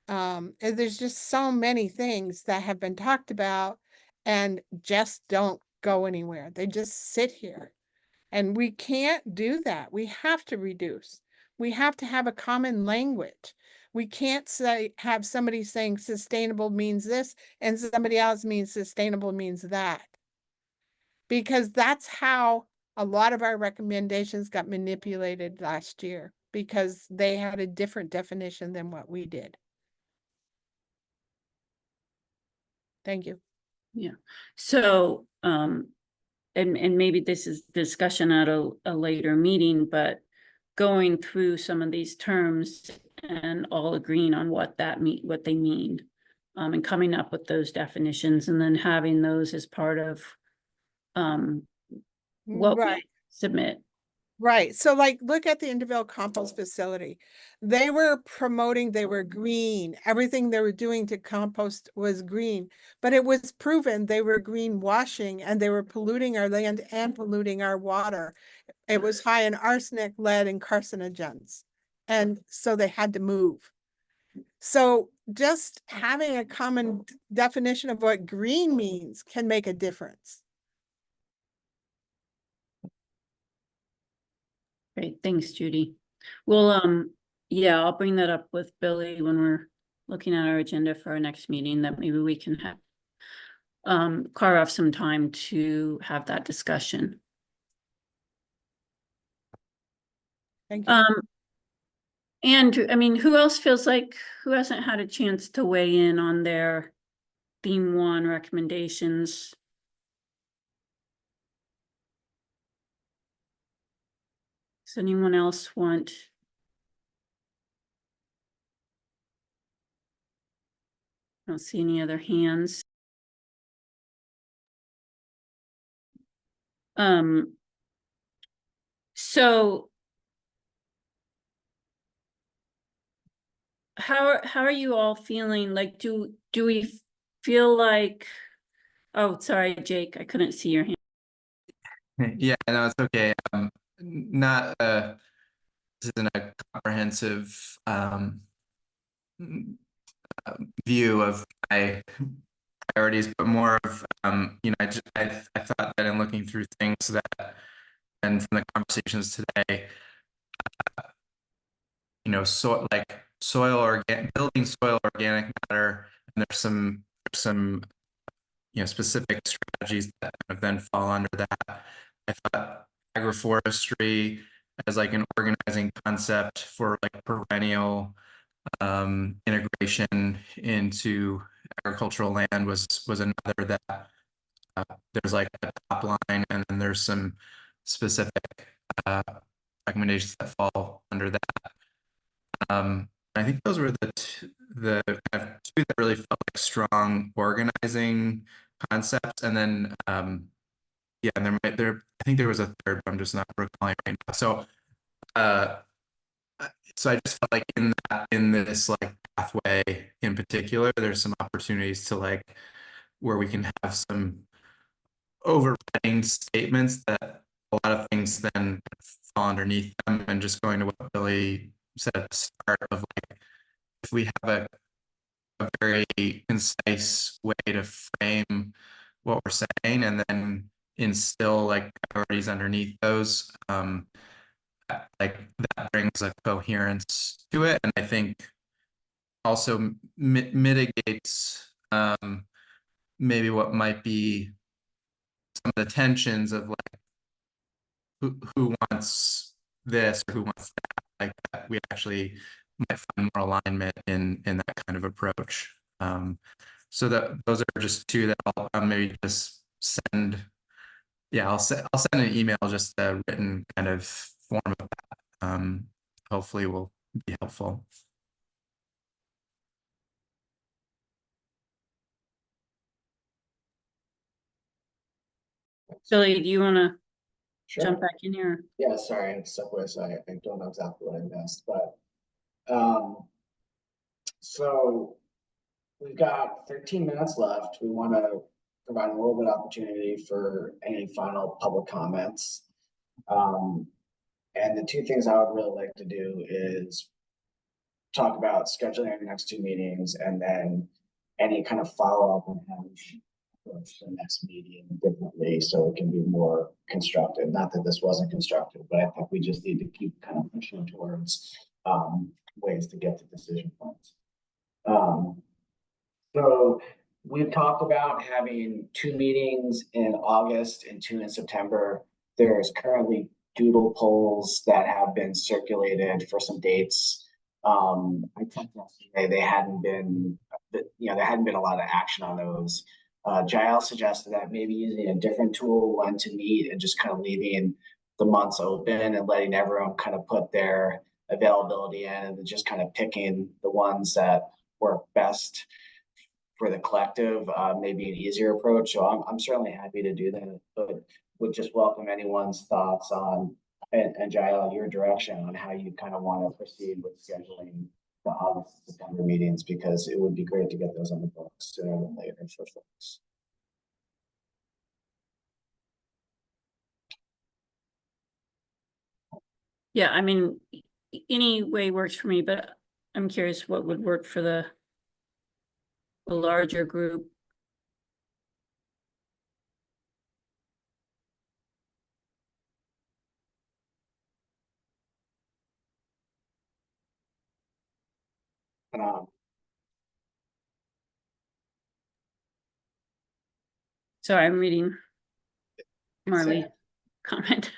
And there's just so many things that have been talked about and just don't go anywhere. They just sit here. And we can't do that. We have to reduce. We have to have a common language. We can't have somebody saying sustainable means this and somebody else means sustainable means that. Because that's how a lot of our recommendations got manipulated last year because they had a different definition than what we did. Thank you. Yeah. So, and maybe this is discussion at a later meeting, but going through some of these terms and all agreeing on what they mean, and coming up with those definitions and then having those as part of what Right. we submit. Right. So like, look at the Interville compost facility. They were promoting, they were green. Everything they were doing to compost was green, but it was proven they were greenwashing and they were polluting our land and polluting our water. It was high in arsenic, lead, and carcinogens. And so they had to move. So just having a common definition of what green means can make a difference. Great, thanks, Judy. Well, yeah, I'll bring that up with Billy when we're looking at our agenda for our next meeting, that maybe we can have carve off some time to have that discussion. Thank you. Andrew, I mean, who else feels like, who hasn't had a chance to weigh in on their theme 1 recommendations? Does anyone else want? I don't see any other hands. So how are you all feeling? Like, do we feel like, oh, sorry, Jake, I couldn't see your hand. Yeah, no, it's okay. Not this isn't a comprehensive view of my priorities, but more of you know, I thought that in looking through things that, and from the conversations today, you know, so like building soil organic matter, and there's some you know, specific strategies that kind of then fall under that. I thought agroforestry as like an organizing concept for like perennial integration into agricultural land was another that there's like a top line, and then there's some specific recommendations that fall under that. I think those were the kind of two that really felt like strong organizing concepts, and then yeah, and I think there was a third, but I'm just not recalling right now. So so I just felt like in this like pathway in particular, there's some opportunities to like where we can have some overriding statements that a lot of things then fall underneath them, and just going to what Billy said at the start of like, if we have a very concise way to frame what we're saying and then instill like priorities underneath those, like that brings a coherence to it, and I think also mitigates maybe what might be some of the tensions of like who wants this or who wants that, like that we actually might find more alignment in that kind of approach. So that those are just two that I'll maybe just send. Yeah, I'll send an email, just a written kind of form of that. Hopefully will be helpful. Billy, do you want to Sure. jump back in here? Yeah, sorry, it's Subway, so I don't know exactly what I missed, but so we've got 13 minutes left. We want to provide a little bit of opportunity for any final public comments. And the two things I would really like to do is talk about scheduling our next two meetings and then any kind of follow-up on how we should approach the next meeting differently so it can be more constructive. Not that this wasn't constructive, but I think we just need to keep kind of pushing towards ways to get to decision points. So we've talked about having two meetings in August and two in September. There's currently doodle polls that have been circulated for some dates. I checked yesterday, there hadn't been a lot of action on those. Jael suggested that maybe using a different tool when to meet and just kind of leaving the months open and letting everyone kind of put their availability in and just kind of picking the ones that work best for the collective, maybe an easier approach. So I'm certainly happy to do that, but would just welcome anyone's thoughts on, and Jael, your direction on how you kind of want to proceed with scheduling the August and September meetings, because it would be great to get those on the books sooner than later for folks. Yeah, I mean, any way works for me, but I'm curious what would work for the larger group. Sorry, I'm reading Marley comment.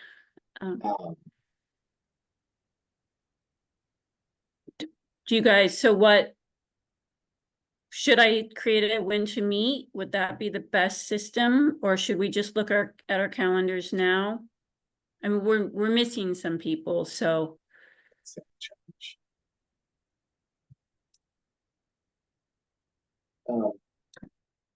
Do you guys, so what, should I create a when to meet? Would that be the best system, or should we just look at our calendars now? I mean, we're missing some people, so.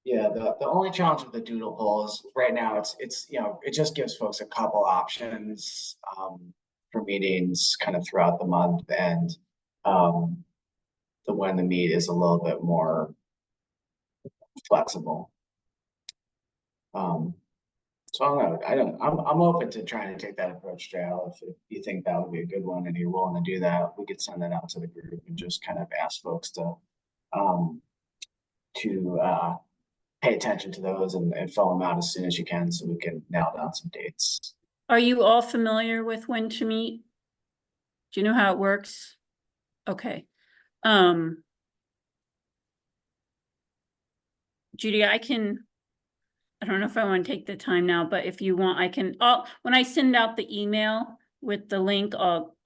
Yeah, the only challenge with the doodle poll is right now it's it just gives folks a couple options for meetings kind of throughout the month, and the when the meet is a little bit more flexible. So I'm open to trying to take that approach, Jael. If you think that would be a good one and you're willing to do that, we could send that out to the group and just kind of ask folks to pay attention to those and fill them out as soon as you can so we can nail down some dates. Are you all familiar with when to meet? Do you know how it works? Okay. Judy, I don't know if I want to take the time now, but if you want, when I send out the email with the link, I'll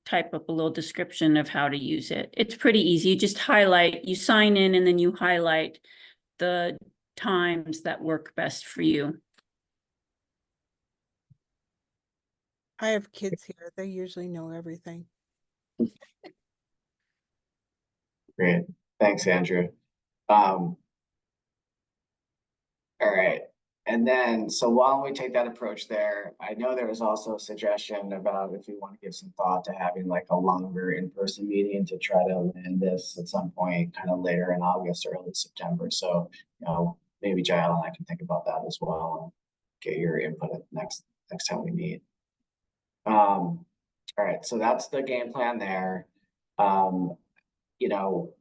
type up a little description of how to use it. It's pretty easy. You just you sign in and then you highlight the times that work best for you. I have kids here. They usually know everything. Great. Thanks, Andrew. All right. And then, so while we take that approach there, I know there was also a suggestion about if we want to give some thought to having like a longer in-person meeting to try to land this at some point kind of later in August or early September. So, maybe Jael and I can think about that as well and get your input at the we meet. All right, so that's the game plan there. You know,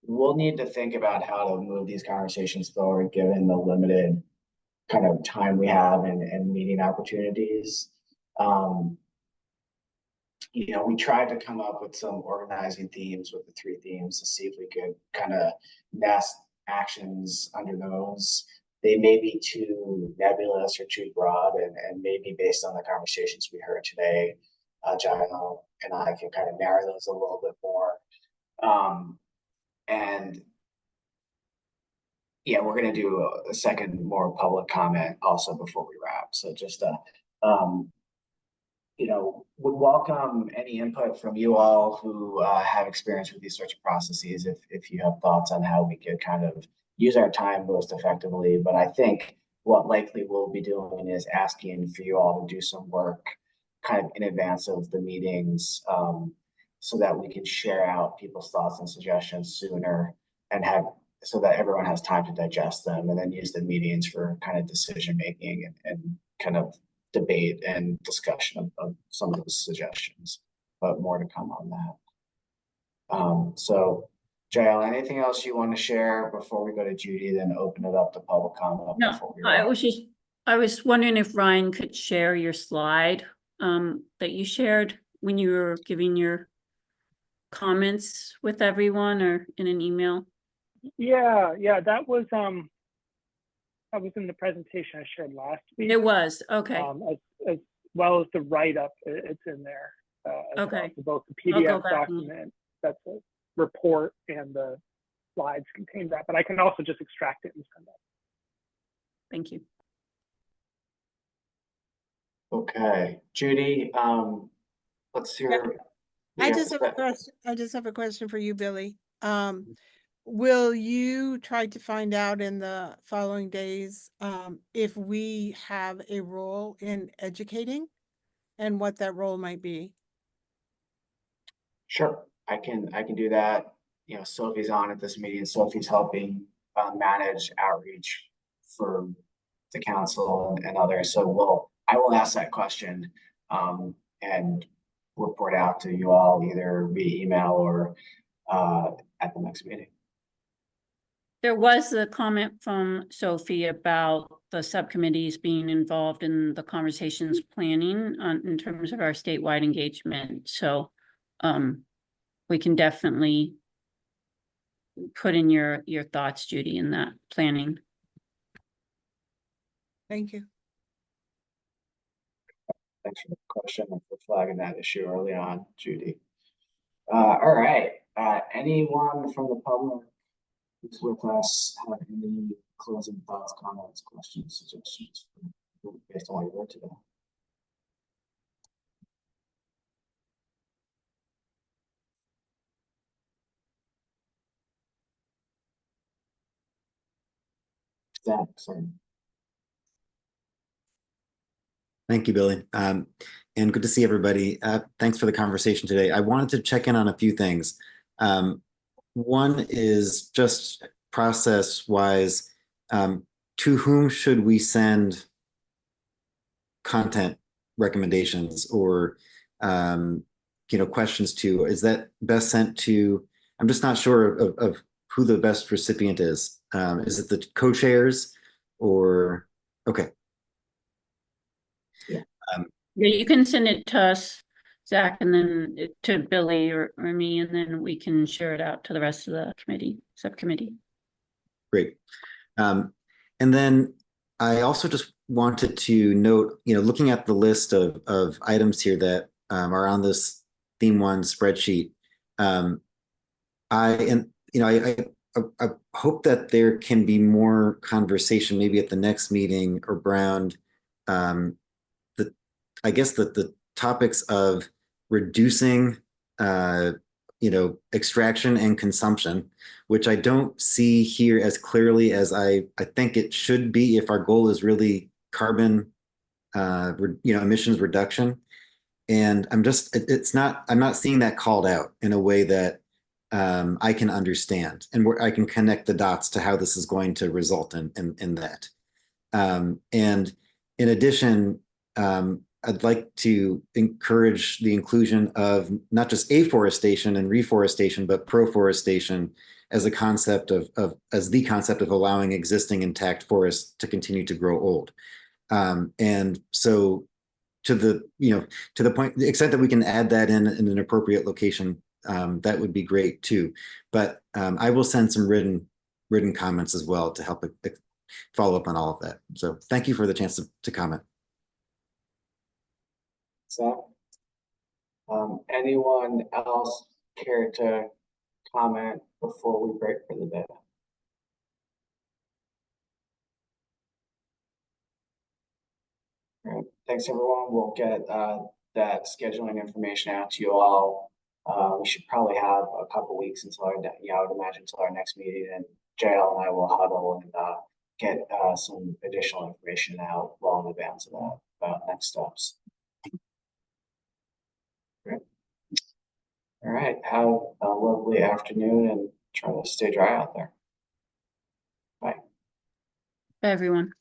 we'll need to think about how to move these conversations forward, given the limited kind of time we have and meeting opportunities. You know, we tried to come up with some organizing themes with the 3 themes to see if we could kind of nest actions under those. They may be too nebulous or too broad, and maybe based on the conversations we heard today, Jaino and I can kind of narrow those a little bit more. And yeah, we're going to do a second more public comment also before we wrap. So just you know, would welcome any input from you all who have experience with these sorts of processes, if you have thoughts on how we could kind of use our time most effectively. But I think what likely we'll be doing is asking for you all to do some work kind of in advance of the meetings, so that we can share out people's thoughts and suggestions sooner, and have so that everyone has time to digest them, and then use the meetings for kind of decision making and kind of debate and discussion of some of those suggestions, but more to come on that. So Jael, anything else you want to share before we go to Judy, then open it up to public comment? No, I was wondering if Ryan could share your slide that you shared when you were giving your comments with everyone, or in an email. Yeah, that was in the presentation I shared last week. It was, okay. As well as the write-up, it's in there. Okay. Well. So both the PDF document, that's a report, and the slides contain that. But I can also just extract it and send that. Thank you. Okay, Judy, let's hear. I just have a question for you, Billy. Will you try to find out in the following days if we have a role in educating and what that role might be? Sure, I can do that. You know, Sophie's on at this meeting. Sophie's helping manage outreach for the council and others. So I will ask that question and report out to you all either via email or at the next meeting. There was a comment from Sophie about the subcommittees being involved in the conversations planning in terms of our statewide engagement. So we can definitely put in your thoughts, Judy, in that planning. Thank you. Thanks for the question and for flagging that issue early on, Judy. All right, anyone from the public who's with us have any closing thoughts, comments, questions, suggestions based on what you heard today? Thank you, Billy. And good to see everybody. Thanks for the conversation today. I wanted to check in on a few things. One is just process-wise, to whom should we send content recommendations or questions to? Is that best sent to? I'm just not sure of who the best recipient is. Is it the co-chairs or okay? Yeah. Yeah, you can send it to us, Zach, and then to Billy or me, and then we can share it out to the rest of the subcommittee. Great. And then I also just wanted to note, looking at the list of items here that are on this theme 1 spreadsheet, I hope that there can be more conversation maybe at the next meeting around the topics of reducing extraction and consumption, which I don't see here as clearly as I think it should be if our goal is really carbon emissions reduction. And I'm not seeing that called out in a way that I can understand and where I can connect the dots to how this is going to result in that. And In addition, I'd like to encourage the inclusion of not just afforestation and reforestation, but proforestation as a concept as the concept of allowing existing intact forests to continue to grow old. And so to the point, the extent that we can add that in an appropriate location, that would be great too. But I will send some written comments as well to help follow up on all of that. So thank you for the chance to comment. So, anyone else care to comment before we break for the day? All right, thanks everyone. We'll get that scheduling information out to you all. We should probably have a couple weeks until I would imagine until our next meeting, and JL and I will huddle and get some additional information out well in advance of that about next steps. Great. All right, have a lovely afternoon and try to stay dry out there. Bye. Bye, everyone.